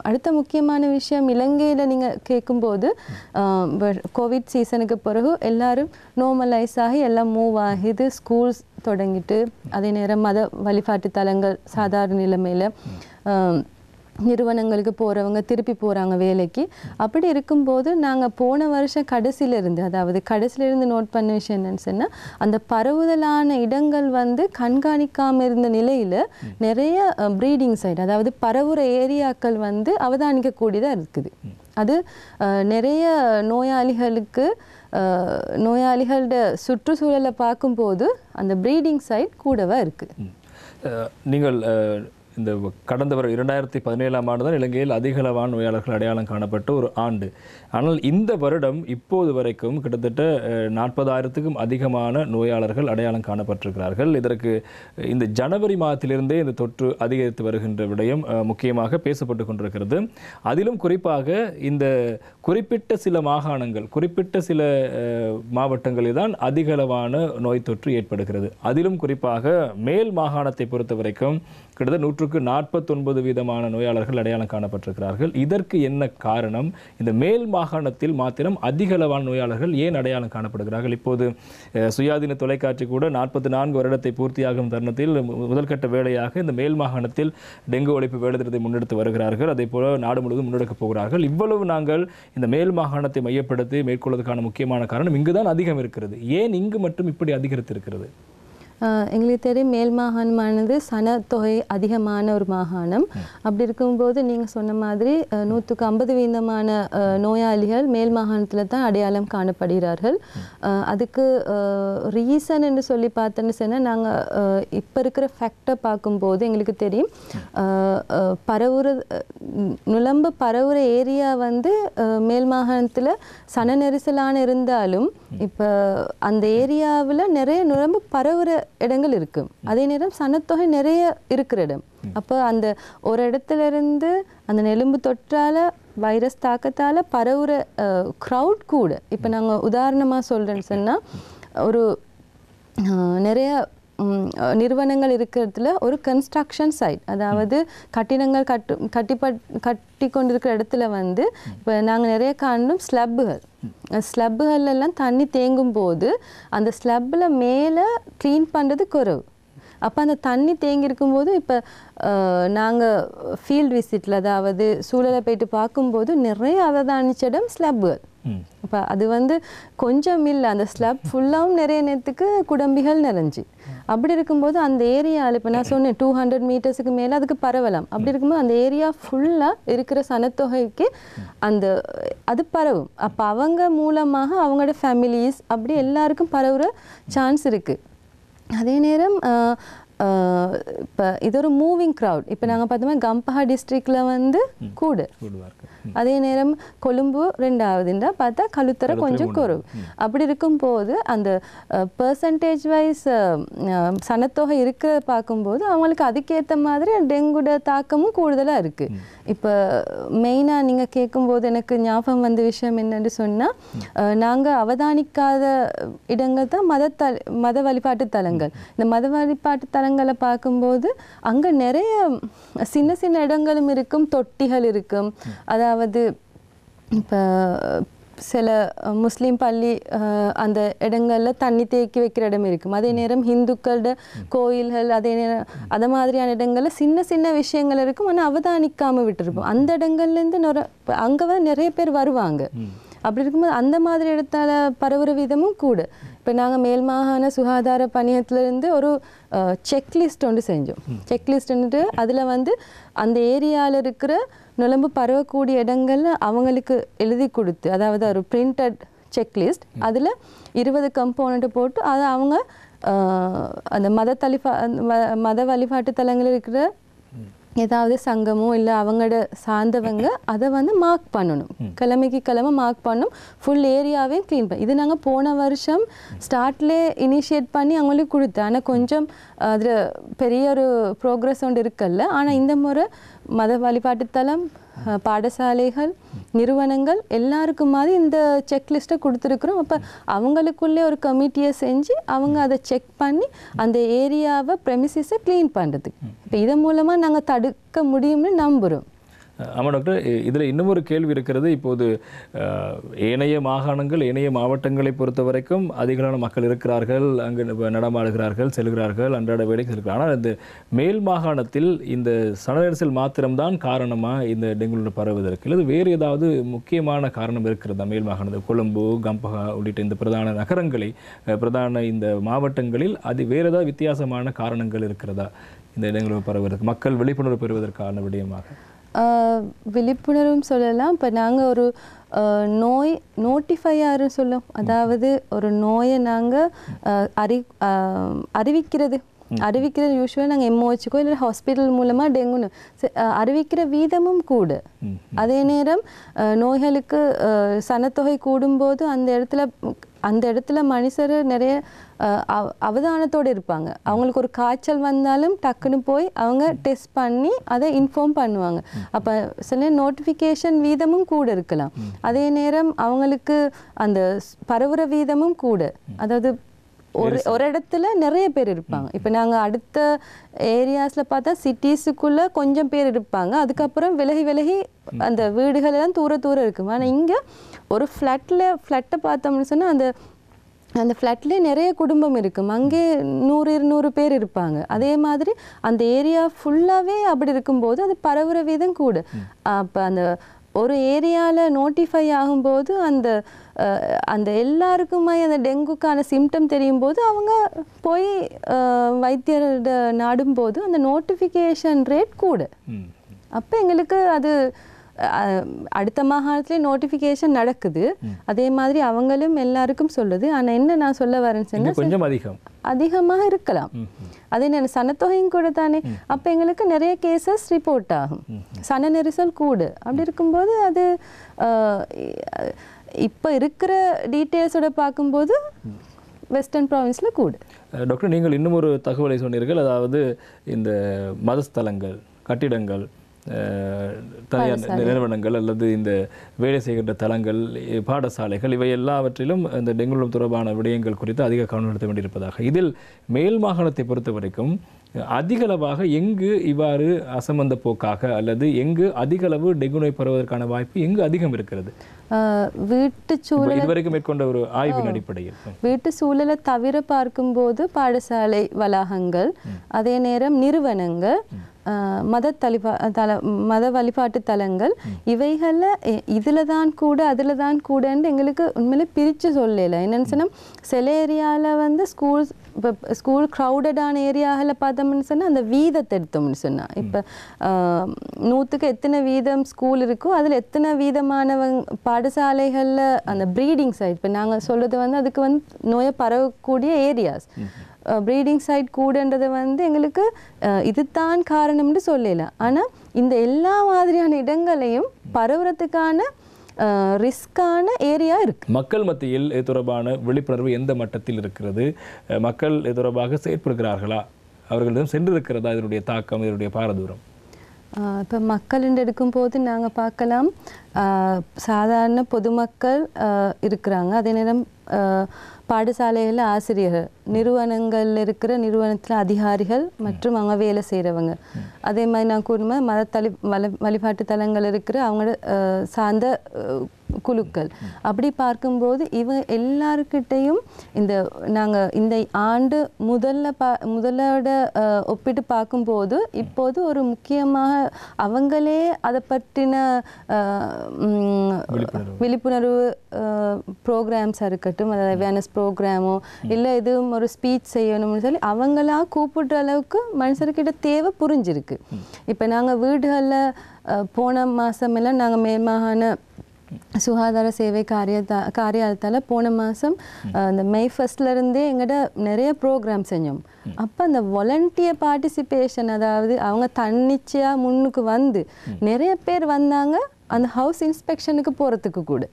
அடுத்த முக்கியமான விஷயம், இலங்கையில் நீங்கள் கேட்கும்போது கோவிட் சீசனுக்கு பிறகு எல்லாரும் நார்மலைஸ் ஆகி எல்லாம் மூவ் ஆகிது, ஸ்கூல்ஸ் தொடங்கிட்டு, அதே நேரம் மத வழிபாட்டு தலங்கள் சாதாரண நிலைமையில் நிறுவனங்களுக்கு போகிறவங்க திருப்பி போகிறாங்க வேலைக்கு. அப்படி இருக்கும்போது நாங்கள் போன வருஷம் கடைசியிலிருந்து, அதாவது கடைசியிலிருந்து நோட் பண்ண விஷயம் என்னன்னு சொன்னால், அந்த பரவுதலான இடங்கள் கண்காணிக்காமல் இருந்த நிலையில் நிறைய ப்ரீடிங் சைட், அதாவது பரவுற ஏரியாக்கள் அவதானிக்கக்கூடியதாக இருக்குது. அது நிறைய நோயாளிகளோட சுற்றுச்சூழலை பார்க்கும்போது அந்த ப்ரீடிங் சைட் கூடவா இருக்குது. நீங்கள் இந்த கடந்த 2017ஆம் ஆண்டு தான் இலங்கையில் அதிகளவான நோயாளர்கள் அடையாளம் காணப்பட்ட ஒரு ஆண்டு. ஆனால் இந்த வருடம் இப்போது வரைக்கும் கிட்டத்தட்ட 40,000க்கும் அதிகமான நோயாளர்கள் அடையாளம் காணப்பட்டிருக்கிறார்கள். இதற்கு இந்த ஜனவரி மாதத்திலிருந்தே இந்த தொற்று அதிகரித்து வருகின்ற விடயம் முக்கியமாக பேசப்பட்டு கொண்டிருக்கிறது. அதிலும் குறிப்பாக இந்த குறிப்பிட்ட சில மாகாணங்கள், குறிப்பிட்ட சில மாவட்டங்களில் தான் அதிகளவான நோய் தொற்று ஏற்படுகிறது. அதிலும் குறிப்பாக மேல் மாகாணத்தை பொறுத்த வரைக்கும் கிட்டத்தட்ட 149% நோயாளர்கள் அடையாளம் காணப்பட்டிருக்கிறார்கள். இதற்கு என்ன காரணம்? இந்த மேல் மாகாணத்தில் மாத்திரம் அதிகளவான நோயாளர்கள் ஏன் அடையாளம் காணப்படுகிறார்கள்? இப்போது சுயாதீன தொலைக்காட்சி கூட 44 வருடத்தை பூர்த்தியாகும் தருணத்தில் முதல்கட்ட வேலையாக இந்த மேல் மாகாணத்தில் டெங்கு ஒழிப்பு வேலைத்திட்டத்தை முன்னெடுத்து வருகிறார்கள். அதே போல நாடு முழுவதும் முன்னெடுக்கப் போகிறார்கள். இவ்வளவு நாங்கள் இந்த மேல் மாகாணத்தை மையப்படுத்தி மேற்கொள்வதற்கான முக்கியமான காரணம் இங்குதான் அதிகம் இருக்கிறது. ஏன் இங்கு மட்டும் இப்படி அதிகரித்திருக்கிறது? எங்களுக்கு தெரியும், மேல் மாகாணமானது சனத்தொகை அதிகமான ஒரு மாகாணம். அப்படி இருக்கும்போது நீங்கள் சொன்ன மாதிரி 150% நோயாளிகள் மேல் மாகாணத்தில் தான் அடையாளம் காணப்படுகிறார்கள். அதுக்கு ரீசன் என்று சொல்லி பார்த்தோன்னு சொன்னால், நாங்கள் இப்போ இருக்கிற ஃபேக்டை பார்க்கும்போது எங்களுக்கு தெரியும், நுழம்பு பரவுற ஏரியா மேல் மாகாணத்தில் சன நெரிசலான இருந்தாலும் இப்போ அந்த ஏரியாவில் நிறைய நுழம்பு பரவுற இடங்கள் இருக்கு. அதே நேரம் சனத்தொகை நிறைய இருக்கிற இடம். அப்போ அந்த ஒரு இடத்துல இருந்து அந்த நெலும்பு தொற்றால வைரஸ் தாக்கத்தால் பரவுற க்ரௌட் கூட. இப்போ நாங்கள் உதாரணமாக சொல்கிறேன்னு சொன்னால், ஒரு நிறைய நிறுவனங்கள் இருக்கிறதுல ஒரு கன்ஸ்ட்ரக்ஷன் சைட், அதாவது கட்டிடங்கள் கட்டி கொண்டிருக்கிற இடத்துல இப்போ நாங்கள் நிறைய காணும் ஸ்லப்புகள் எல்லாம் தண்ணி தேங்கும் போது அந்த ஸ்லப்பில் மேலே க்ளீன் பண்ணுறது குறைவு. அப்போ அந்த தண்ணி தேங்கி இருக்கும்போது இப்போ நாங்கள் ஃபீல்டு விசிட்டில், அதாவது சூழலை போயிட்டு பார்க்கும்போது நிறைய அவதானிச்ச இடம் ஸ்லப்புகள். இப்போ அது கொஞ்சம் இல்லை, அந்த ஸ்லப் ஃபுல்லாகவும் நிறைய நேரத்துக்கு குடம்பிகள் நிறைஞ்சி. அப்படி இருக்கும்போது அந்த ஏரியாவில் இப்போ நான் சொன்னேன் 200 மீட்டர்ஸுக்கு மேலே அதுக்கு பரவலாம். அப்படி இருக்கும்போது அந்த ஏரியா ஃபுல்லாக இருக்கிற சனத்தொகைக்கு அது பரவும். அப்போ அவங்க மூலமாக அவங்களோட ஃபேமிலிஸ் அப்படி எல்லாருக்கும் பரவுற சான்ஸ் இருக்குது. அதே நேரம் இப்போ இது ஒரு மூவிங் க்ரௌட். இப்போ நாங்கள் பார்த்தோம்னா கம்பஹா டிஸ்ட்ரிக்டில் கூட, அதே நேரம் கொழும்பு 2வதுண்டா பார்த்தா கழுத்தரை கொஞ்சம் குறைவு. அப்படி இருக்கும்போது அந்த பெர்சன்டேஜ் வைஸ் சனத்தொகை இருக்கிறத பார்க்கும்போது அவங்களுக்கு அதுக்கேற்ற மாதிரி டெங்குட தாக்கமும் கூடுதலாக இருக்குது. இப்போ மெயினாக நீங்கள் கேட்கும்போது எனக்கு ஞாபகம் வந்த விஷயம் என்னன்னு சொன்னால், நாங்கள் அவதானிக்காத இடங்கள் தான் மத வழிபாட்டு தலங்கள். இந்த மத வழிபாட்டு தலங்களை பார்க்கும்போது அங்கே நிறைய சின்ன சின்ன இடங்களும் இருக்கும், தொட்டிகள் இருக்கும். அதாவது இப்போ சில முஸ்லீம் பள்ளி அந்த இடங்களில் தண்ணி தேக்கி வைக்கிற இடம் இருக்கும். அதே நேரம் இந்துக்களோட கோயில்கள், அதே நேரம் அதை மாதிரியான இடங்களில் சின்ன சின்ன விஷயங்கள் இருக்கும். ஆனால் அவதானிக்காமல் விட்டுருப்போம். அந்த இடங்கள்லேருந்து அங்கே நிறைய பேர் வருவாங்க. அப்படி இருக்கும்போது அந்த மாதிரி இடத்தால பரவுற விதமும் கூட. இப்போ நாங்கள் மேல் மாகாண சுகாதார பணியத்திலேருந்து ஒரு செக்லிஸ்ட் ஒன்று செஞ்சோம். செக்லிஸ்ட்டு அதில் அந்த ஏரியாவில் இருக்கிற நுழம்பு பரவக்கூடிய இடங்கள்ல அவங்களுக்கு எழுதி கொடுத்து, அதாவது ஒரு பிரிண்டட் செக்லிஸ்ட், அதில் 20 கம்போனண்ட்டை போட்டு அதை அவங்க அந்த மத வழிபாட்டு தலங்களில் இருக்கிற ஏதாவது சங்கமோ இல்லை அவங்களோட சார்ந்தவங்க அதை வந்து மார்க் பண்ணணும், கிழமை மார்க் பண்ணணும், ஃபுல் ஏரியாவே க்ளீன் பண்ணி. இது நாங்கள் போன வருஷம் ஸ்டார்ட்லேயே இனிஷியேட் பண்ணி அவங்களுக்கு கொடுத்தேன். ஆனால் கொஞ்சம் அதில் பெரிய ஒரு ப்ரோக்ரஸ் ஒன்று இருக்கல்ல. ஆனால் இந்த முறை மத வழிபாட்டுத்தலம், பாடசாலைகள், நிறுவனங்கள் எல்லாருக்கும் மாதிரி இந்த செக்லிஸ்ட்டை கொடுத்துருக்குறோம். அப்போ அவங்களுக்குள்ளே ஒரு கமிட்டியை செஞ்சு அவங்க அதை செக் பண்ணி அந்த ஏரியாவை ப்ரெமிசிஸை க்ளீன் பண்ணுறதுக்கு இப்போ இதன் மூலமாக நாங்கள் தடுக்க முடியும்னு நம்புகிறோம். ஆமாம் டாக்டர், இதில் இன்னும் ஒரு கேள்வி இருக்கிறது. இப்போது ஏனைய மாகாணங்கள், ஏனைய மாவட்டங்களை பொறுத்த வரைக்கும் அதிகமான மக்கள் இருக்கிறார்கள், அங்கு நடமாடுகிறார்கள், செல்கிறார்கள், அன்றாட வேலைக்கு செல்கிறார்கள். ஆனால் இந்த மேல் மாகாணத்தில் இந்த சனநெரிசல் மாத்திரம்தான் காரணமாக இந்த டெங்கு பரவுவதற்கு இல்லை வேறு ஏதாவது முக்கியமான காரணம் இருக்கிறதா? மேல் மாகாணத்தில் கொழும்பு, கம்பஹா உள்ளிட்ட இந்த பிரதான நகரங்களை, பிரதான இந்த மாவட்டங்களில் அது வேறு ஏதாவது வித்தியாசமான காரணங்கள் இருக்கிறதா இந்த டெங்கு பரவுவதற்கு, மக்கள் விழிப்புணர்வு பெறுவதற்கான விடயமாக? விழிப்புணர்வும் சொல்லலாம். இப்போ நாங்கள் ஒரு நோய் நோட்டிஃபையாரு சொல்லும், அதாவது ஒரு நோயை நாங்கள் அறிவிக்கிறது யூஸ்வலாக நாங்கள் எம்ஓஹெச்சுக்கோ இல்லை ஹாஸ்பிட்டல் மூலமாக டெங்குன்னு அறிவிக்கிற வீதமும் கூட. அதே நேரம் நோய்களுக்கு சனத்தொகை கூடும்போது அந்த இடத்துல மனுஷர் நிறைய அவதானத்தோடு இருப்பாங்க. அவங்களுக்கு ஒரு காய்ச்சல் வந்தாலும் டக்குன்னு போய் அவங்க டெஸ்ட் பண்ணி அதை இன்ஃபார்ம் பண்ணுவாங்க. அப்போ சில நோட்டிஃபிகேஷன் வீதமும் கூட இருக்கலாம். அதே நேரம் அவங்களுக்கு அந்த பரவுற வீதமும் கூட, அதாவது ஒரு இடத்துல நிறைய பேர் இருப்பாங்க. இப்போ நாங்கள் அடுத்த ஏரியாஸில் பார்த்தா சிட்டிஸுக்குள்ளே கொஞ்சம் பேர் இருப்பாங்க, அதுக்கப்புறம் விலகி அந்த வீடுகள் எல்லாம் தூர இருக்கும். ஆனால் இங்கே ஒரு ஃப்ளட்டை பார்த்தோம்னு சொன்னால் அந்த ஃப்ளாட்லேயே நிறைய குடும்பம் இருக்கும், அங்கே 100-200 பேர் இருப்பாங்க. அதே மாதிரி அந்த ஏரியா ஃபுல்லாகவே அப்படி இருக்கும்போது அது பரவுற வீதம் கூட. அப்போ அந்த ஒரு ஏரியாவில் நோட்டிஃபை ஆகும்போது அந்த எல்லாருக்குமே அந்த டெங்குக்கான சிம்டம் தெரியும் போது அவங்க போய் வைத்தியர்கிட்ட நாடும்போது அந்த நோட்டிஃபிகேஷன் ரேட் கூட. அப்போ எங்களுக்கு அது அடுத்த மாகாணத்திலே நோட்டிஃபிகேஷன் நடக்குது. அதே மாதிரி அவங்களும் எல்லாருக்கும் சொல்லுது. ஆனால் என்ன நான் சொல்ல வரேன்னு சொன்னால் கொஞ்சம் அதிகமாக இருக்கலாம். அதே நேரம் சனத்தொகையும் கூட தானே. அப்போ எங்களுக்கு நிறைய கேசஸ் ரிப்போர்ட் ஆகும், சன நெரிசல் கூட. அப்படி இருக்கும்போது அது இப்போ இருக்கிற டீட்டெயில்ஸோட பார்க்கும்போது வெஸ்டர்ன் ப்ராவின்ஸில் கூட. டாக்டர், நீங்கள் இன்னும் ஒரு தகவலை சொன்னீர்கள், அதாவது இந்த மதஸ்தலங்கள், கட்டிடங்கள், தனியார் நிறுவனங்கள் அல்லது இந்த வேலை செய்கின்ற தலங்கள், பாடசாலைகள், இவை எல்லாவற்றிலும் இந்த டெங்கு தொடர்பான விடயங்கள் குறித்து அதிக கவனம் செலுத்த வேண்டியிருப்பதாக. இதில் மேல் மாகாணத்தை பொறுத்த வரைக்கும் அதிகளவாக எங்கு இவ்வாறு அசம்பந்த போக்காக அல்லது எங்கு அதிகளவு டெங்கு நோய் பரவுவதற்கான வாய்ப்பு எங்கு அதிகம் இருக்கிறது? வீட்டு சூழல் இதுவரைக்கும் மேற்கொண்ட ஒரு ஆய்வின் அடிப்படையில் வீட்டு சூழலை தவிர பார்க்கும்போது பாடசாலை வளாகங்கள், அதே நேரம் நிறுவனங்கள், மத வழிபாட்டு தலங்கள், இவைகளில் இதில் தான் கூட அதில் தான் கூடன்னு எங்களுக்கு உண்மையிலே பிரித்து சொல்லலை. என்னென்னு சொன்னால் சில ஏரியாவில் வந்து ஸ்கூல் க்ரௌடடான ஏரியாவில் பார்த்தோம்னு சொன்னால் அந்த வீதத்தை எடுத்தோம்னு சொன்னால் இப்போ 100க்கு எத்தனை வீதம் ஸ்கூல் இருக்கோ அதில் எத்தனை வீதமானவங்க பாடசாலைகளில் அந்த ப்ரீடிங் சைட், இப்போ நாங்கள் சொல்கிறது வந்து அதுக்கு வந்து நோயை பரவக்கூடிய ஏரியாஸ், ப்ரீடிங் சைட் கூடன்றது வந்து எங்களுக்கு இதுதான் காரணம்னு சொல்லலாம். ஆனால் இந்த எல்லா மாதிரியான இடங்களையும் பரவுறதுக்கான ரிஸ்கான ஏரியா இருக்கு. மக்கள் மத்தியில் இது தொடர்பான விழிப்புணர்வு எந்த மட்டத்தில் இருக்கிறது? மக்கள் இது தொடர்பாக செயற்படுகிறார்களா? அவர்களிடம் சென்றிருக்கிறதா இதனுடைய தாக்கம், இதனுடைய பாரதூரம்? இப்போ மக்கள் எடுக்கும்போது நாங்கள் பார்க்கலாம், சாதாரண பொதுமக்கள் இருக்கிறாங்க, அதே நேரம் பாடசாலைகளில் ஆசிரியர்கள், நிறுவனங்களில் இருக்கிற நிறுவனத்தில் அதிகாரிகள் மற்றும் அவங்க வேலை செய்கிறவங்க, அதே மாதிரி நான் கூறும்போது வழிபாட்டு தலங்கள் இருக்கிற அவங்களோட சார்ந்த குழுக்கள். அப்படி பார்க்கும்போது எல்லாருக்கிட்டையும் நாங்கள் இந்த ஆண்டு முதலோட ஒப்பிட்டு பார்க்கும்போது இப்போது ஒரு முக்கியமாக அவங்களே அதை பற்றின விழிப்புணர்வு ப்ரோக்ராம்ஸாக இருக்கட்டும், அதாவது அவேர்னஸ் ப்ரோக்ராமோ இல்லை எதுவும் ஒரு ஸ்பீச் செய்யணும்னு சொல்லி அவங்களா கூப்பிடுற அளவுக்கு மனுஷர்கிட்ட தேவை புரிஞ்சிருக்கு. இப்போ நாங்கள் வீடுகளில் போன மாதமெல்லாம் நாங்கள் மேல் மாகாண சுகாதார சேவை காரியாலயத்தால் போன மாதம் அந்த மே 1 எங்கள்கிட்ட நிறைய ப்ரோக்ராம் செஞ்சோம். அப்போ அந்த வாலண்டியர் பார்ட்டிசிபேஷன், அதாவது அவங்க தன்னிச்சையாக முன்னுக்கு வந்து நிறைய பேர் வந்தாங்க அந்த ஹவுஸ் இன்ஸ்பெக்ஷனுக்கு போகிறதுக்கு கூட.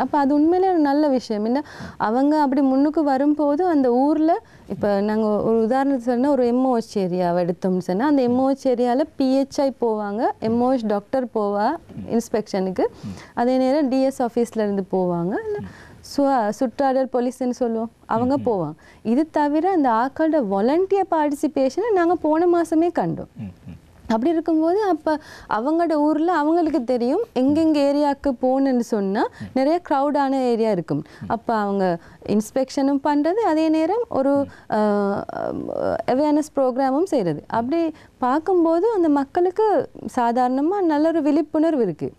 அப்போ அது உண்மையிலே ஒரு நல்ல விஷயம். என்ன அவங்க அப்படி முன்னுக்கு வரும்போது அந்த ஊரில் இப்போ நாங்கள் ஒரு உதாரணத்துக்கு சொன்னால் ஒரு எம்ஓஹெச் ஏரியாவை எடுத்தோம்னு சொன்னால் அந்த எம்ஓஹெச் ஏரியாவில் பிஹெச்ஐ போவாங்க, எம்ஓஹெச் டாக்டர் போவா இன்ஸ்பெக்ஷனுக்கு, அதே நேரம் டிஎஸ் ஆஃபீஸ்லேருந்து போவாங்க, இல்லை சுற்றாடல் போலீஸ்ன்னு சொல்லுவோம் அவங்க போவாங்க. இது தவிர அந்த ஆக்களோட வாலண்டியர் பார்ட்டிசிபேஷனை நாங்கள் போன மாதமே கண்டோம். அப்படி இருக்கும்போது அப்போ அவங்களோட ஊரில் அவங்களுக்கு தெரியும் எங்கெங்கே ஏரியாவுக்கு போகணுன்னு சொன்னால் நிறைய க்ரௌடான ஏரியா இருக்கும். அப்போ அவங்க இன்ஸ்பெக்ஷனும் பண்ணுறது, அதே நேரம் ஒரு அவேர்னஸ் ப்ரோக்ராமும் செய்கிறது. அப்படி பார்க்கும்போது அந்த மக்களுக்கு சாதாரணமாக நல்ல ஒரு விழிப்புணர்வு இருக்குது.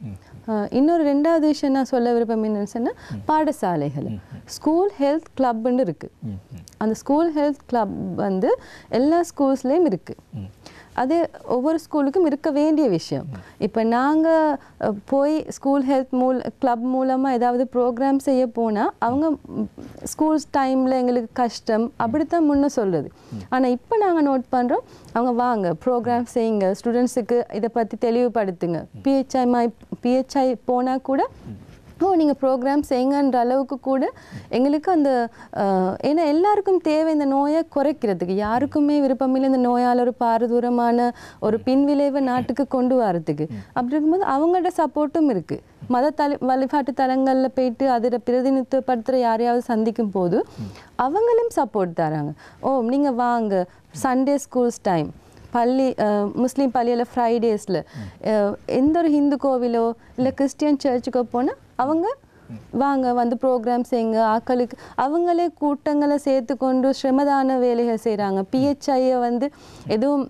இன்னொரு 2வது விஷயம் நான் சொல்ல விருப்பம் என்னன்னு சொன்னால் பாடசாலைகள் ஸ்கூல் ஹெல்த் கிளப்னு இருக்குது. அந்த ஸ்கூல் ஹெல்த் கிளப் வந்து எல்லா ஸ்கூல்ஸ்லேயும் இருக்குது. அது ஒவ்வொரு ஸ்கூலுக்கும் இருக்க வேண்டிய விஷயம். இப்போ நாங்கள் போய் ஸ்கூல் ஹெல்த் கிளப் மூலமாக ஏதாவது ப்ரோக்ராம் செய்ய போனால் அவங்க ஸ்கூல்ஸ் டைமில் எங்களுக்கு கஷ்டம் அப்படித்தான் முன்ன சொல்கிறது. ஆனால் இப்போ நாங்கள் நோட் பண்ணுறோம், அவங்க வாங்க ப்ரோக்ராம் செய்யுங்க, ஸ்டூடெண்ட்ஸுக்கு இதை பற்றி தெளிவுபடுத்துங்க. பிஹெச்ஐ போனால் கூட நீங்கள் ப்ரோக்ராம் செய்யுங்கன்ற அளவுக்கு கூட எங்களுக்கு அந்த ஏன்னா எல்லாருக்கும் தேவை இந்த நோயை குறைக்கிறதுக்கு. யாருக்குமே விருப்பமில்லை இந்த நோயால் ஒரு பாரதூரமான ஒரு பின்விளைவை நாட்டுக்கு கொண்டு வரதுக்கு. அப்படி இருக்கும்போது அவங்களோட சப்போர்ட்டும் இருக்குது. வழிபாட்டு தலங்களில் போயிட்டு அதில் பிரதிநிதித்துவப்படுத்துகிற யாரையாவது சந்திக்கும் போது அவங்களும் சப்போர்ட் தராங்க. நீங்கள் வாங்க, சண்டே ஸ்கூல்ஸ் டைம், முஸ்லீம் பள்ளியில் ஃப்ரைடேஸில் எந்த ஒரு ஹிந்து கோவிலோ இல்லை கிறிஸ்டியன் சர்ச்சுக்கோ போனால் அவங்க வாங்க வந்து ப்ரோக்ராம் செய்யுங்க. ஆக்களுக்கு அவங்களே கூட்டங்களை சேர்த்து கொண்டு ஸ்ரமதான வேலைகள் செய்கிறாங்க. பிஹெச்ஐயை வந்து எதுவும்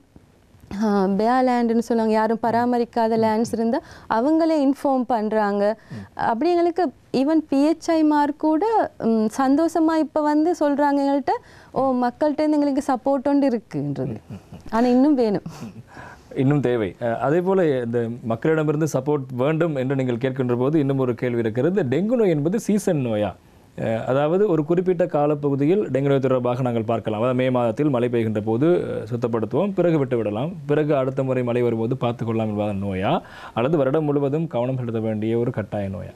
பேயா லேண்டுன்னு சொல்லுவாங்க, யாரும் பராமரிக்காத லேண்ட்ஸ் இருந்தால் அவங்களே இன்ஃபார்ம் பண்ணுறாங்க. அப்படி எங்களுக்கு ஈவன் பிஹெச்ஐ மார்க் கூட சந்தோஷமாக இப்போ வந்து சொல்கிறாங்க எங்கள்கிட்ட, மக்கள்கிட்ட எங்களுக்கு சப்போர்ட் ஒன்று இருக்குன்றது. ஆனால் இன்னும் வேணும், இன்னும் தேவை. அதே போல் இந்த மக்களிடமிருந்து சப்போர்ட் வேண்டும் என்று நீங்கள் கேட்கின்ற போது இன்னும் ஒரு கேள்வி இருக்கிறது. இந்த டெங்கு நோய் என்பது சீசன் நோயா? அதாவது ஒரு குறிப்பிட்ட காலப்பகுதியில் டெங்கு நோய் தொடர்பாக நாங்கள் பார்க்கலாம். அதாவது மே மாதத்தில் மழை பெய்கின்ற போது சுத்தப்படுத்துவோம், பிறகு விட்டு விடலாம், பிறகு அடுத்த முறை மழை வரும்போது பார்த்துக்கொள்ளலாம் என்பதான நோயா, அல்லது வருடம் முழுவதும் கவனம் செலுத்த வேண்டிய ஒரு கட்டாய நோயா?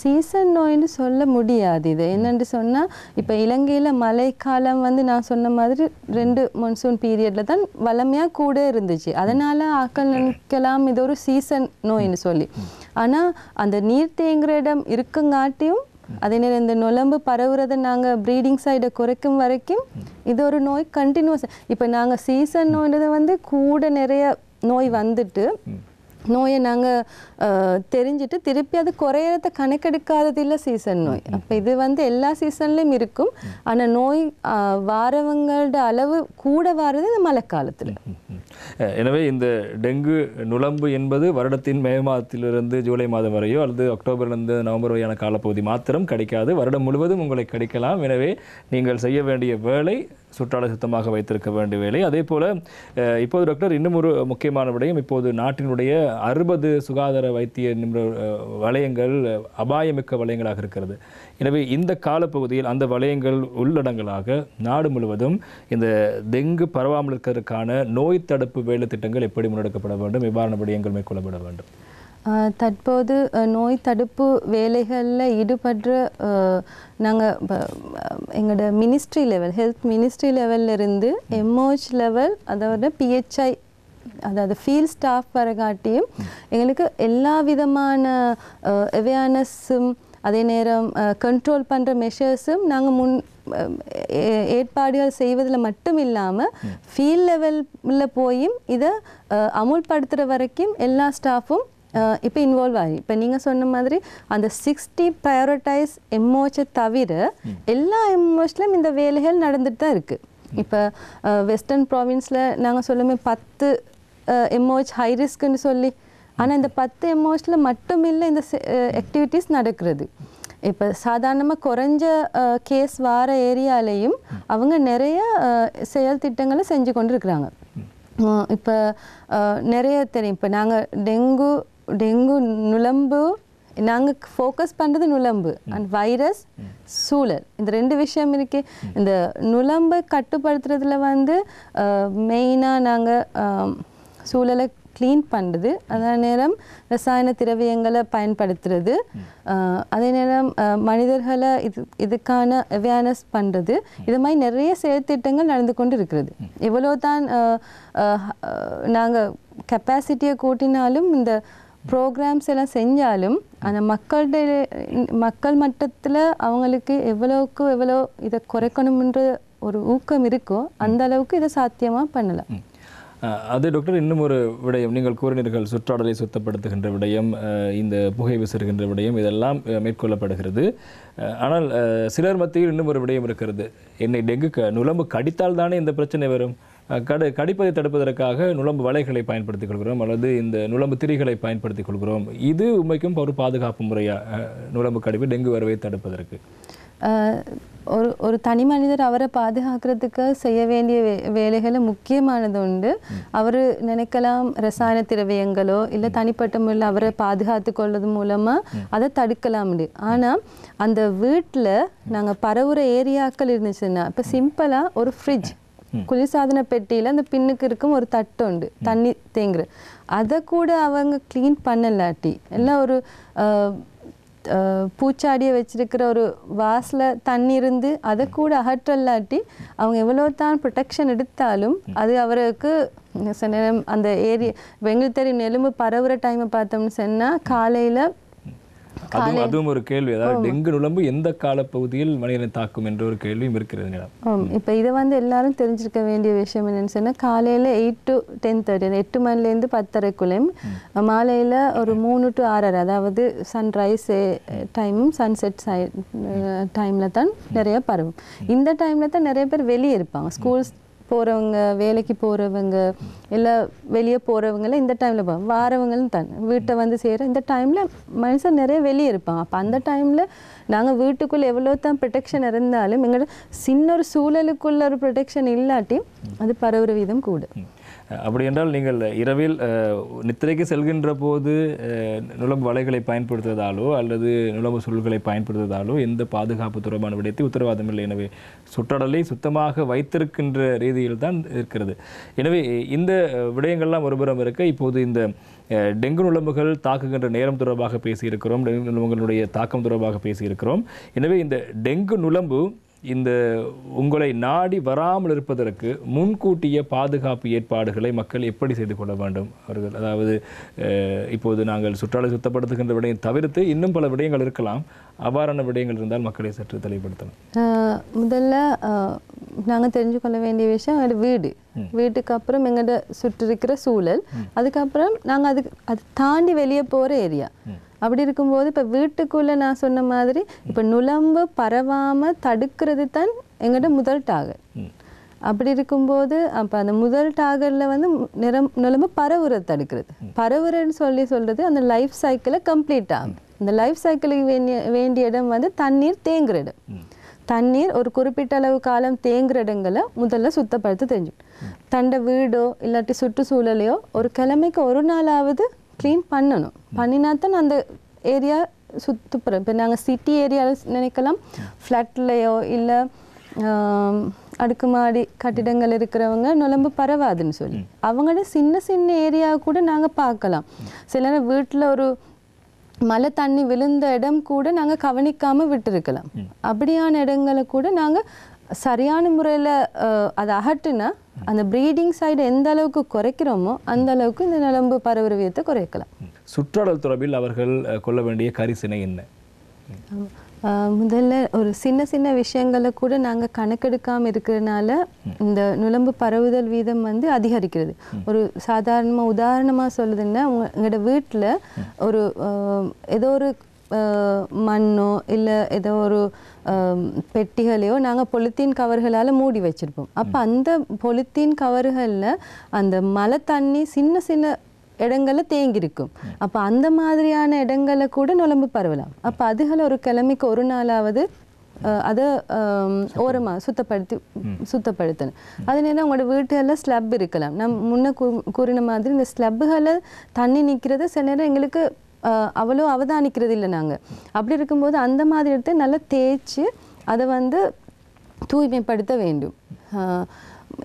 சீசன் நோய்னு சொல்ல முடியாது. இது என்னென்று சொன்னால், இப்போ இலங்கையில் மழைக்காலம் வந்து நான் சொன்ன மாதிரி 2 மான்சூன் பீரியடில் தான் வளமையாக கூட இருந்துச்சு. அதனால் ஆக்கள் நினைக்கலாம் இது ஒரு சீசன் நோயின்னு சொல்லி. ஆனால் அந்த நீர் தேங்குற இடம் இருக்குங்காட்டியும் அதே நேரம் இந்த நுளம்பு பரவுறதை நாங்கள் ப்ரீடிங் சைடை குறைக்கும் வரைக்கும் இது ஒரு நோய் கண்டினியூஸ். இப்போ நாங்கள் சீசன் நோய்ன்றதை வந்து கூட நிறைய நோய் வந்துட்டு நோயை நாங்கள் தெரிஞ்சுட்டு திருப்பி அது குறையிறத கணக்கெடுக்காதது இல்லை சீசன் நோய். அப்போ இது வந்து எல்லா சீசன்லேயும் இருக்கும். ஆனால் நோய் வாரவங்களோட அளவு கூட வாரது இந்த மழைக்காலத்தில். எனவே இந்த டெங்கு நுளம்பு என்பது வருடத்தின் மே மாதத்திலிருந்து ஜூலை மாதம் வரையோ அல்லது அக்டோபர்லேருந்து நவம்பர் வரையான காலப்பகுதி மாத்திரம் கிடைக்காது, வருடம் முழுவதும் உங்களை கிடைக்கலாம். எனவே நீங்கள் செய்ய வேண்டிய வேலை சுற்றாடல் சுத்தமாக வைத்திருக்க வேண்டிய வேலை. அதே போல் இப்போது டாக்டர் இன்னும் ஒரு முக்கியமான விடயம், இப்போது நாட்டினுடைய 60 சுகாதார வைத்திய வலயங்கள் அபாயமிக்க வலயங்களாக இருக்கிறது. எனவே இந்த காலப்பகுதியில் அந்த வலயங்கள் உள்ளடங்களாக நாடு முழுவதும் இந்த டெங்கு பரவாமல் இருக்கிறதுக்கான நோய் தடுப்பு வேலை திட்டங்கள் எப்படி முன்னெடுக்கப்பட வேண்டும், எவ்வாறான விடயங்கள் மேற்கொள்ளப்பட வேண்டும்? தற்போது நோய் தடுப்பு வேலைகளில் ஈடுபடுற நாங்கள் எங்களோட மினிஸ்ட்ரி லெவல், ஹெல்த் மினிஸ்ட்ரி லெவல்லிருந்து எம்ஓஹெச் லெவல், அதாவது பிஹெச்ஐ, அதாவது ஃபீல்ட் ஸ்டாஃப் வரகாட்டியும் எங்களுக்கு எல்லா விதமான அவேர்னஸும் அதே நேரம் கண்ட்ரோல் பண்ணுற மெஷர்ஸும் நாங்கள் ஏற்பாடுகள் செய்வதில் மட்டும் இல்லாமல் ஃபீல்ட் லெவலில் போயும் இதை அமுல்படுத்துகிற வரைக்கும் எல்லா ஸ்டாஃபும் இப்போ இன்வால்வ் ஆகி, இப்போ நீங்கள் சொன்ன மாதிரி அந்த 60 ப்ரையாரிட்டைஸ் எம்ஓஹெச்சை தவிர எல்லா எம்ஓஹெச்லையும் இந்த வேலைகள் நடந்துட்டு தான் இருக்குது. இப்போ வெஸ்டர்ன் ப்ராவின்ஸில் நாங்கள் சொல்லுமே 10 எம்ஓஹெச் ஹை ரிஸ்க்குன்னு சொல்லி, ஆனால் இந்த 10 எம்ஓஹெச்சில் மட்டும் இல்லை இந்த ஆக்டிவிட்டீஸ் நடக்கிறது. இப்போ சாதாரணமாக குறைஞ்ச கேஸ் வார ஏரியாலையும் அவங்க நிறைய செயல் திட்டங்களை செஞ்சு கொண்டு இருக்கிறாங்க. இப்போ நிறைய தெரியும். இப்போ நாங்கள் டெங்கு நுளம்பு நாங்கள் ஃபோக்கஸ் பண்ணுறது நுளம்பு அண்ட் வைரஸ் சூழல் இந்த 2 விஷயம் இருக்கு. இந்த நுளம்பை கட்டுப்படுத்துறதுல வந்து மெயினாக நாங்கள் சூழலை க்ளீன் பண்ணுறது, அதே நேரம் ரசாயன திரவியங்களை பயன்படுத்துறது, அதே நேரம் மனிதர்களை இதுக்கான அவேர்னஸ் பண்ணுறது, இது மாதிரி நிறைய செயற்திட்டங்கள் நடந்து கொண்டு இருக்கிறது. எவ்வளோ தான் நாங்கள் கெப்பாசிட்டியை கூட்டினாலும் இந்த ப்ரோக்ராம்ஸ் எல்லாம் செஞ்சாலும் அந்த மக்கள் மட்டத்தில் அவங்களுக்கு எவ்வளோ இதை குறைக்கணுன்ற ஒரு ஊக்கம் இருக்கோ அந்த அளவுக்கு இதை சாத்தியமாக பண்ணலாம். அதே டாக்டர், இன்னும் ஒரு விடயம் நீங்கள் கூறினீர்கள், சுற்றாடலை சுத்தப்படுத்துகின்ற விடயம், இந்த புகை விசிறுகின்ற விடயம், இதெல்லாம் மேற்கொள்ளப்படுகிறது. ஆனால் சிலர் மத்தியில் இன்னும் ஒரு விடயம் இருக்கிறது. என்னை டெங்கு நுளம்பு கடித்தால் தானே இந்த பிரச்சனை வரும், கடிப்பதை தடுப்பதற்காக நுளம்பு வலைகளை பயன்படுத்திக் கொள்கிறோம் அல்லது இந்த நுளம்பு திரிகளை பயன்படுத்திக் கொள்கிறோம். இது உண்மைக்கும் ஒரு பாதுகாப்பு முறையா நுளம்பு கடிப்பு டெங்கு வரவை தடுப்பதற்கு? ஒரு தனி மனிதர் அவரை பாதுகாக்கிறதுக்கு செய்ய வேண்டிய வேலைகளை முக்கியமானது உண்டு. அவர் நினைக்கலாம் ரசாயன திரவியங்களோ இல்லை தனிப்பட்ட முறையில் அவரை பாதுகாத்து கொள்வது மூலமாக அதை தடுக்கலாம். ஆனால் அந்த வீட்டில் நாங்கள் பரவுற ஏரியாக்கள் இருந்துச்சுன்னா, இப்போ சிம்பிளாக ஒரு ஃப்ரிட்ஜ், குளிர்சாதன பெட்டியில் அந்த பின்னுக்கு இருக்கும் ஒரு தட்டு உண்டு தண்ணி தேங்குற, அதை கூட அவங்க க்ளீன் பண்ணலாட்டி, எல்லாம் ஒரு பூச்சாடியை வச்சிருக்கிற ஒரு வாஸில் தண்ணி இருந்து அதை கூட அகற்றலாட்டி அவங்க எவ்வளோ தான் ப்ரொடெக்ஷன் எடுத்தாலும் அது அவருக்கு சில நேரம் அந்த ஏரியா எங்களுக்கு தெரியும் எலும்பு பரவுற டைமை பார்த்தோம்னு சொன்னால் காலையில் அதுவும் ஒரு கேள்வி. அதாவது டெங்கு நுளம்பு எந்த காலப்பகுதியில் மனிதனை தாக்கும் என்ற ஒரு கேள்வியும் இருக்கிறது. இப்போ இதை வந்து எல்லாரும் தெரிஞ்சிருக்க வேண்டிய விஷயம் என்னன்னு சொன்னால், காலையில் 8 to 10:30, 8 மணிலேருந்து 10:30க்குள்ளேயும், மாலையில் ஒரு 3 to 6:30, அதாவது சன்ரைஸ் டைமும் சன்செட் டைமில் தான் நிறைய பரவும். இந்த டைமில் தான் நிறைய பேர் வெளியே இருப்பாங்க. ஸ்கூல்ஸ் போகிறவங்க, வேலைக்கு போகிறவங்க, எல்லாம் வெளியே போகிறவங்களாம் இந்த டைமில் போவாங்க. வாரவங்களும் தான் வீட்டை வந்து சேர இந்த டைமில் மனுஷன் நிறைய வெளியே இருப்பாங்க. அப்போ அந்த டைமில் நாங்கள் வீட்டுக்குள்ளே எவ்வளோ தான் ப்ரொடெக்ஷன் இருந்தாலும் எங்களோட சின்ன ஒரு சூழலுக்குள்ள ஒரு ப்ரொடெக்ஷன் இல்லாட்டி அது பரவுற வீதம் கூட. அப்படி என்றால் நீங்கள் இரவில் நித்திரைக்கு செல்கின்ற போது நுளம்பு வலைகளை பயன்படுத்துவதாலோ அல்லது நுளம்பு சுருள்களை பயன்படுத்துவதாலோ எந்த பாதுகாப்பு தொடர்பான விடயத்தை உத்தரவாதம் இல்லை. எனவே சுற்றடலை சுத்தமாக வைத்திருக்கின்ற ரீதியில் தான் இருக்கிறது. எனவே இந்த விடயங்கள்லாம் ஒருபுறம் இருக்க, இப்போது இந்த டெங்கு நுளம்புகள் தாக்குகின்ற நேரம் தொடர்பாக பேசியிருக்கிறோம், டெங்கு நுளம்புகளுடைய தாக்கம் தொடர்பாக பேசியிருக்கிறோம். எனவே இந்த டெங்கு நுளம்பு இந்த உங்களை நாடி வராமல் இருப்பதற்கு முன்கூட்டிய பாதுகாப்பு ஏற்பாடுகளை மக்கள் எப்படி செய்து கொள்ள வேண்டும் அவர்கள்? அதாவது இப்போது நாங்கள் சுற்றாடலை சுத்தப்படுத்துகின்ற விடயம் தவிர்த்து இன்னும் பல விடயங்கள் இருக்கலாம். அவ்வாறான விடயங்கள் இருந்தால் மக்களை சற்று தெளிவுபடுத்தலாம். முதல்ல நாங்கள் தெரிஞ்சு கொள்ள வேண்டிய விஷயம் எங்களோட வீட்டுக்கு அப்புறம் எங்களோட சுற்றி இருக்கிற சூழல், அதுக்கப்புறம் நாங்கள் அது தாண்டி வெளியே போகிற ஏரியா. அப்படி இருக்கும்போது இப்போ வீட்டுக்குள்ளே நான் சொன்ன மாதிரி இப்போ நுளம்பு பரவாமல் தடுக்கிறது தான் எங்களோட முதல் டார்கெட். அப்படி இருக்கும்போது அப்போ அந்த முதல் டார்கெட்டில் வந்து நுளம்பு பரவுறது தடுக்கிறது. பரவுறன்னு சொல்கிறது அந்த லைஃப் சைக்கிளை கம்ப்ளீட் ஆகும். இந்த லைஃப் சைக்கிளுக்கு வேண்டிய இடம் வந்து தண்ணீர் தேங்குற இடம். தண்ணீர் ஒரு குறிப்பிட்ட அளவு காலம் தேங்குற இடங்களை முதல்ல சுத்தப்படுத்த தெரிஞ்சுக்கணும். தண்டை வீடோ இல்லாட்டி சுற்றுச்சூழலையோ ஒரு கிழமைக்கு ஒரு நாளாவது க்ளீன் பண்ணணும். பண்ணினா தான் அந்த ஏரியா சுற்றுப்புறம், இப்போ நாங்கள் சிட்டி ஏரியாவில் நினைக்கலாம், ஃப்ளாட்லேயோ இல்லை அடுக்குமாடி கட்டிடங்கள் இருக்கிறவங்க நுளம்பு பரவாதுன்னு சொல்லி அவங்களோட சின்ன சின்ன ஏரியா கூட நாங்கள் பார்க்கலாம். சில நேரம் வீட்டில் ஒரு மழை தண்ணி விழுந்த இடம் கூட நாங்கள் கவனிக்காமல் விட்டுருக்கலாம். அப்படியான இடங்களை கூட நாங்கள் சரியான முறையில் அதை அகட்டுனா அந்த ப்ரீடிங் சைடு எந்த அளவுக்கு குறைக்கிறோமோ அந்த அளவுக்கு இந்த நுளம்பு பரவுற விதத்தை குறைக்கலாம். சுற்றாடல் தொடர்பில் அவர்கள் கொள்ள வேண்டிய கரிசனை என்ன? முதல்ல ஒரு சின்ன சின்ன விஷயங்களை கூட நாங்கள் கணக்கெடுக்காமல் இருக்கிறதுனால இந்த நுளம்பு பரவுதல் வீதம் வந்து அதிகரிக்கிறது. ஒரு உதாரணமாக சொல்லுதுன்னா, எங்களோட வீட்டில் ஒரு ஏதோ ஒரு மண்ணோ இல்லை ஏதோ ஒரு பெட்டிகளையோ நாங்கள் பொலித்தீன் கவர்களால் மூடி வச்சுருப்போம். அப்போ அந்த பொலித்தீன் கவர்களில் அந்த மழை தண்ணி சின்ன சின்ன இடங்களில் தேங்கியிருக்கும். அப்போ அந்த மாதிரியான இடங்களை கூட நுளம்பு பரவலாம். அப்போ அதுகளை ஒரு கிழமைக்கு ஒரு நாளாவது அதை ஓரமாக சுத்தப்படுத்தணும். அது நேரம் உங்களோட வீட்டுகளில் ஸ்லப் இருக்கலாம். முன்ன கூறின மாதிரி இந்த ஸ்லப்புகளை தண்ணி நிற்கிறது சில நேரம் எங்களுக்கு அவ்வளோ அவதானிக்கிறது இல்லை நாங்கள். அப்படி இருக்கும்போது அந்த மாதிரி இடத்த நல்லா தேய்ச்சி அதை வந்து தூய்மைப்படுத்த வேண்டும்.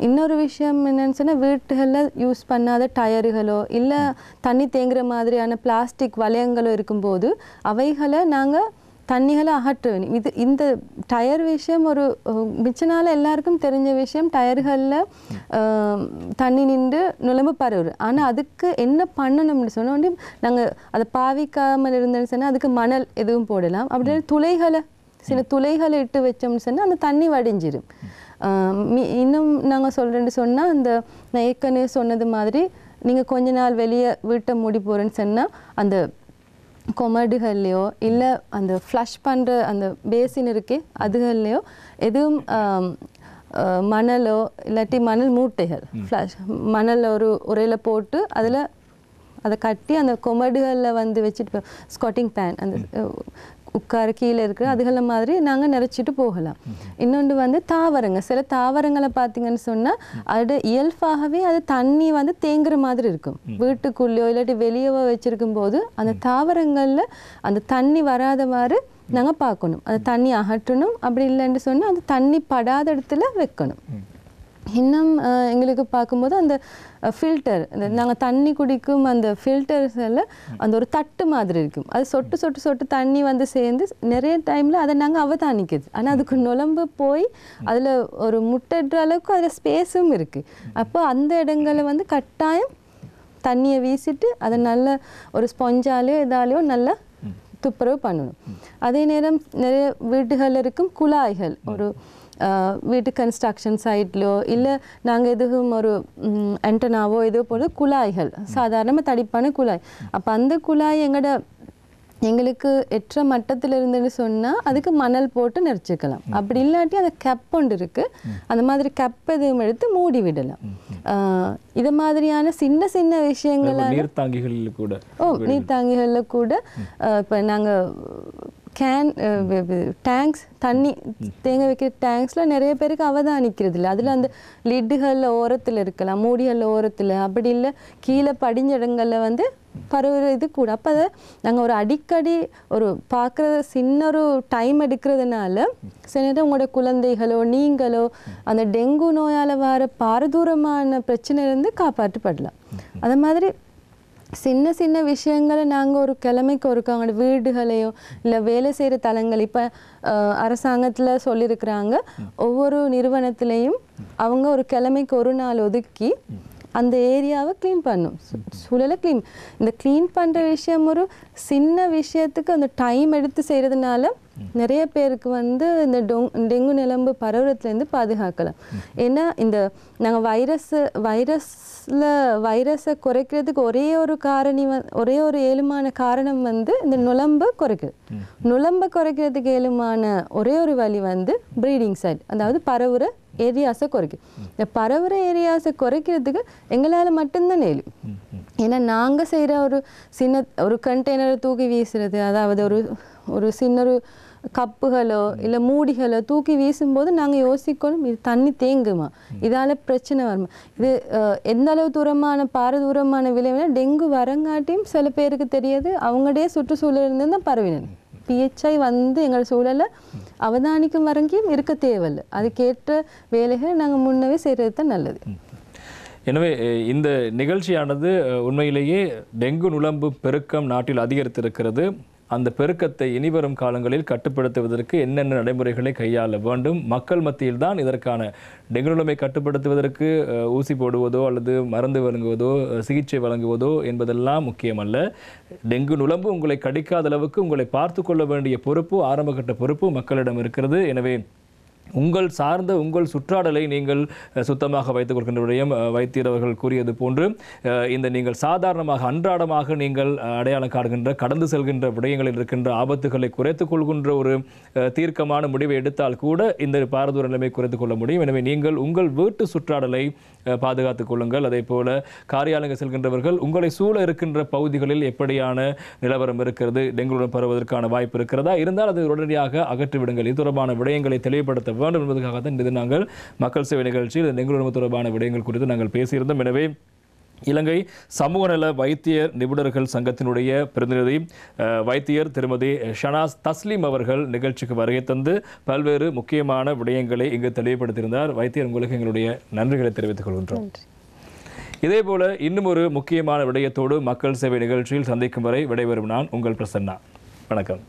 இன்னொரு விஷயம் என்னன்னு சொன்னால், வீட்டுகளில் யூஸ் பண்ணாத டயருகளோ இல்லை தண்ணி தேங்குற மாதிரியான பிளாஸ்டிக் வளையங்களோ இருக்கும்போது அவைகளை நாங்கள் தண்ணிகளை அகற்ற வேண்டும். இந்த டயர் விஷயம் ஒரு மிச்ச நாள் எல்லாருக்கும் தெரிஞ்ச விஷயம். டயர்களில் தண்ணி நின்று நுழம்பு பரவுது. ஆனால் அதுக்கு என்ன பண்ணணும்னு சொன்னோடனே நாங்கள் அதை பாவிக்காமல் இருந்தேன்னு சொன்னால் அதுக்கு மணல் எதுவும் போடலாம். அப்படி துளைகளை சில துளைகளை இட்டு வச்சோம்னு சொன்னால் அந்த தண்ணி வடிஞ்சிடும். இன்னும் நாங்கள் சொல்கிறேன்னு சொன்னால், அந்த நான் ஏற்கனவே சொன்னது மாதிரி நீங்கள் கொஞ்ச நாள் வெளியே வீட்டை மூடி போகிறேன்னு சொன்னால் அந்த கொமடுகள்லையோ இல்லை அந்த ஃப்ளஷ் பண்ணுற அந்த பேசின் இருக்கே அதுகள்லையோ எதுவும் மணலோ இல்லாட்டி மணல் மூட்டைகள் மணல் ஒரு உரையில் போட்டு அதில் அதை கட்டி அந்த கொமடுகளில் வந்து வச்சுட்டு ஸ்காட்டிங் பேன் அந்த உட்கார கீழே இருக்கிற அதுகளை மாதிரி நாங்கள் நிறைச்சிட்டு போகலாம். இன்னொன்று வந்து தாவரங்கள், சில தாவரங்களை பார்த்தீங்கன்னு சொன்னால் அது இயல்பாகவே அது தண்ணி வந்து தேங்குற மாதிரி இருக்கும். வீட்டுக்குள்ளேயோ இல்லாட்டி வெளியவோ வச்சுருக்கும் போது அந்த தாவரங்களில் அந்த தண்ணி வராதவாறு நாங்கள் பார்க்கணும். அந்த தண்ணி அகற்றணும். அப்படி இல்லைன்னு சொன்னால் அந்த தண்ணி படாத இடத்துல வைக்கணும். இன்னும் எங்களுக்கு பார்க்கும்போது அந்த ஃபில்டர், நாங்கள் தண்ணி குடிக்கும் அந்த ஃபில்டர்ஸில் அந்த ஒரு தட்டு மாதிரி இருக்கும். அது சொட்டு சொட்டு சொட்டு தண்ணி வந்து சேர்ந்து நிறைய டைமில் அதை நாங்கள் அவதானிக்குது. ஆனால் அதுக்கு நுழம்பு போய் அதில் ஒரு முட்டைன்ற அளவுக்கு அதில் ஸ்பேஸும் இருக்குது. அப்போ அந்த இடங்களை வந்து கட்டாயம் தண்ணியை வீசிட்டு அதை நல்ல ஒரு ஸ்பாஞ்சாலேயோ இதாலேயோ நல்லா துப்புரவு பண்ணணும். அதே நேரம் நிறைய வீடுகளில் இருக்கும் குழாய்கள், ஒரு வீட்டு கன்ஸ்ட்ரக்ஷன் சைட்லையோ இல்லை நாங்கள் எதுவும் ஒரு ஆண்டனாவோ ஏதோ போல குழாய்கள், சாதாரணமாக தடிப்பான குழாய், அப்போ அந்த குழாய் எங்களுக்கு எற்ற மட்டத்தில் இருந்துன்னு சொன்னால் அதுக்கு மணல் போட்டு நிறைச்சிக்கலாம். அப்படி இல்லாட்டி அந்த கப் ஒன்று இருக்குது, அந்த மாதிரி கப் எதுவும் எடுத்து மூடி விடலாம். இது மாதிரியான சின்ன சின்ன விஷயங்களால் நீர்த்தாங்கிகளில் கூட நீர்த்தாங்கிகளில் கூட இப்போ நாங்கள் டேங்க்ஸ் தண்ணி தேங்க வைக்கிற டேங்க்ஸில் நிறைய பேருக்கு அவதானிக்கிறது இல்லை. அதில் அந்த லிட்டுகளில் ஓரத்தில் இருக்கலாம், மூடிகளில் ஓரத்தில், அப்படி இல்லை கீழே படிஞ்ச இடங்களில் வந்து பரவுறது கூட. அப்போ அதை நாங்கள் ஒரு அடிக்கடி ஒரு பார்க்குறது சின்ன ஒரு டைம் எடுக்கிறதுனால சில நேரம் உங்களோட குழந்தைகளோ நீங்களோ அந்த டெங்கு நோயால் வர பாரதூரமான பிரச்சனையிலேருந்து காப்பாற்றப்படலாம். அது மாதிரி சின்ன சின்ன விஷயங்களை நாங்கள் ஒரு கிழமைக்கு ஒருக்க அவங்களோட வீடுகளையோ இல்லை வேலை செய்கிற தலங்கள், இப்போ அரசாங்கத்தில் சொல்லியிருக்கிறாங்க ஒவ்வொரு நிறுவனத்திலையும் அவங்க ஒரு கிழமைக்கு ஒரு நாள் ஒதுக்கி அந்த ஏரியாவை க்ளீன் பண்ணும், சூழலை க்ளீன். இந்த க்ளீன் பண்ணுற விஷயம் ஒரு சின்ன விஷயத்துக்கு அந்த டைம் எடுத்து செய்கிறதுனால நிறைய பேருக்கு வந்து இந்த டெங்கு நிலம்பு பரவுறதுலேருந்து பாதுகாக்கலாம். ஏன்னா இந்த நாங்கள் வைரஸை குறைக்கிறதுக்கு ஒரே ஒரு ஏழுமான காரணம் வந்து இந்த நுழம்பை குறைக்கிறது. நுழம்பை குறைக்கிறதுக்கு ஏழுமான ஒரே ஒரு வழி வந்து ப்ரீடிங் சைட், அதாவது பரவுற ஏரியாஸை குறைக்கும். இந்த பரவுற ஏரியாஸை குறைக்கிறதுக்கு எங்களால் மட்டும்தான் நேலும். ஏன்னா நாங்கள் செய்கிற ஒரு கண்டெய்னரை தூக்கி வீசுறது, அதாவது ஒரு சின்ன கப்புகளோ இல்லை மூடிகளோ தூக்கி வீசும்போது நாங்கள் யோசிக்கணும், இது தண்ணி தேங்குமா, இதால் பிரச்சனை வருமா, இது எந்த அளவு பாரதூரமான விளைவுனா டெங்கு வரங்காட்டியும் சில பேருக்கு தெரியாது, அவங்களுடைய சுற்றுச்சூழல் இருந்து தான் பரவினது. பிஹெச்ஐ வந்து எங்கள் சூழலை அவதானிக்கும் வரைக்கும் இருக்க தேவையில்லை. அதுக்கேற்ற வேலைகளை நாங்கள் முன்னவே செய்கிறது தான் நல்லது. எனவே இந்த நிகழ்ச்சியானது உண்மையிலேயே டெங்கு நுழம்பு பெருக்கம் நாட்டில் அதிகரித்திருக்கிறது. அந்த பெருக்கத்தை இனிவரும் காலங்களில் கட்டுப்படுத்துவதற்கு என்னென்ன நடைமுறைகளை கையாள வேண்டும், மக்கள் மத்தியில் தான் இதற்கான டெங்கு நுழம்பை கட்டுப்படுத்துவதற்கு ஊசி போடுவதோ அல்லது மருந்து வழங்குவதோ சிகிச்சை வழங்குவதோ என்பதெல்லாம் முக்கியமல்ல. டெங்கு நுழம்பு உங்களை கடிக்காத அளவுக்கு உங்களை பார்த்து கொள்ள வேண்டிய பொறுப்பு, ஆரம்பகட்ட பொறுப்பு மக்களிடம் இருக்கிறது. எனவே உங்கள் சார்ந்த உங்கள் சுற்றாடலை நீங்கள் சுத்தமாக வைத்துக் கொள்கின்ற விடயம் வைத்தியர் அவர்கள் கூறியது போன்று இந்த நீங்கள் சாதாரணமாக அன்றாடமாக நீங்கள் அடையாளம் காடுகின்ற கடந்து செல்கின்ற விடயங்களில் இருக்கின்ற ஆபத்துகளை குறைத்துக் கொள்கின்ற ஒரு தீர்க்கமான முடிவை எடுத்தால் கூட இந்த பாரதூர நிலைமை குறைத்துக் கொள்ள முடியும். எனவே நீங்கள் உங்கள் வீட்டு சுற்றாடலை பாதுகாத்துக் கொள்ளுங்கள். அதே போல காரியாலயங்கள் செல்கின்றவர்கள் உங்களை சூழ இருக்கின்ற பகுதிகளில் எப்படியான நிலவரம் இருக்கிறது, டெங்குடன் பரவுவதற்கான வாய்ப்பு இருக்கிறதா, இருந்தால் அதை உடனடியாக அகற்றிவிடுங்கள். இது தொடர்பான விடயங்களை தெளிவுபடுத்த வேண்டும் என்பதற்காக தான் இது நாங்கள் மக்கள் சேவை நிகழ்ச்சியில் டெங்கு நுழம்பு தொடர்பான விடயங்கள் குறித்து நாங்கள் பேசியிருந்தோம். எனவே இலங்கை சமூக நல வைத்தியர் நிபுணர்கள் சங்கத்தினுடைய பிரதிநிதி வைத்தியர் திருமதி ஷனாஸ் தஸ்லீம் அவர்கள் நிகழ்ச்சிக்கு வருகை தந்து பல்வேறு முக்கியமான விடயங்களை இங்கு தெளிவுபடுத்தியிருந்தார். வைத்தியர், உங்களுக்கு எங்களுடைய நன்றிகளை தெரிவித்துக் கொள்கின்றோம். இதேபோல இன்னும் ஒரு முக்கியமான விடயத்தோடு மக்கள் சேவை நிகழ்ச்சியில் சந்திக்கும் வரை விடைபெறும் நான் உங்கள் பிரசன்னா. வணக்கம்.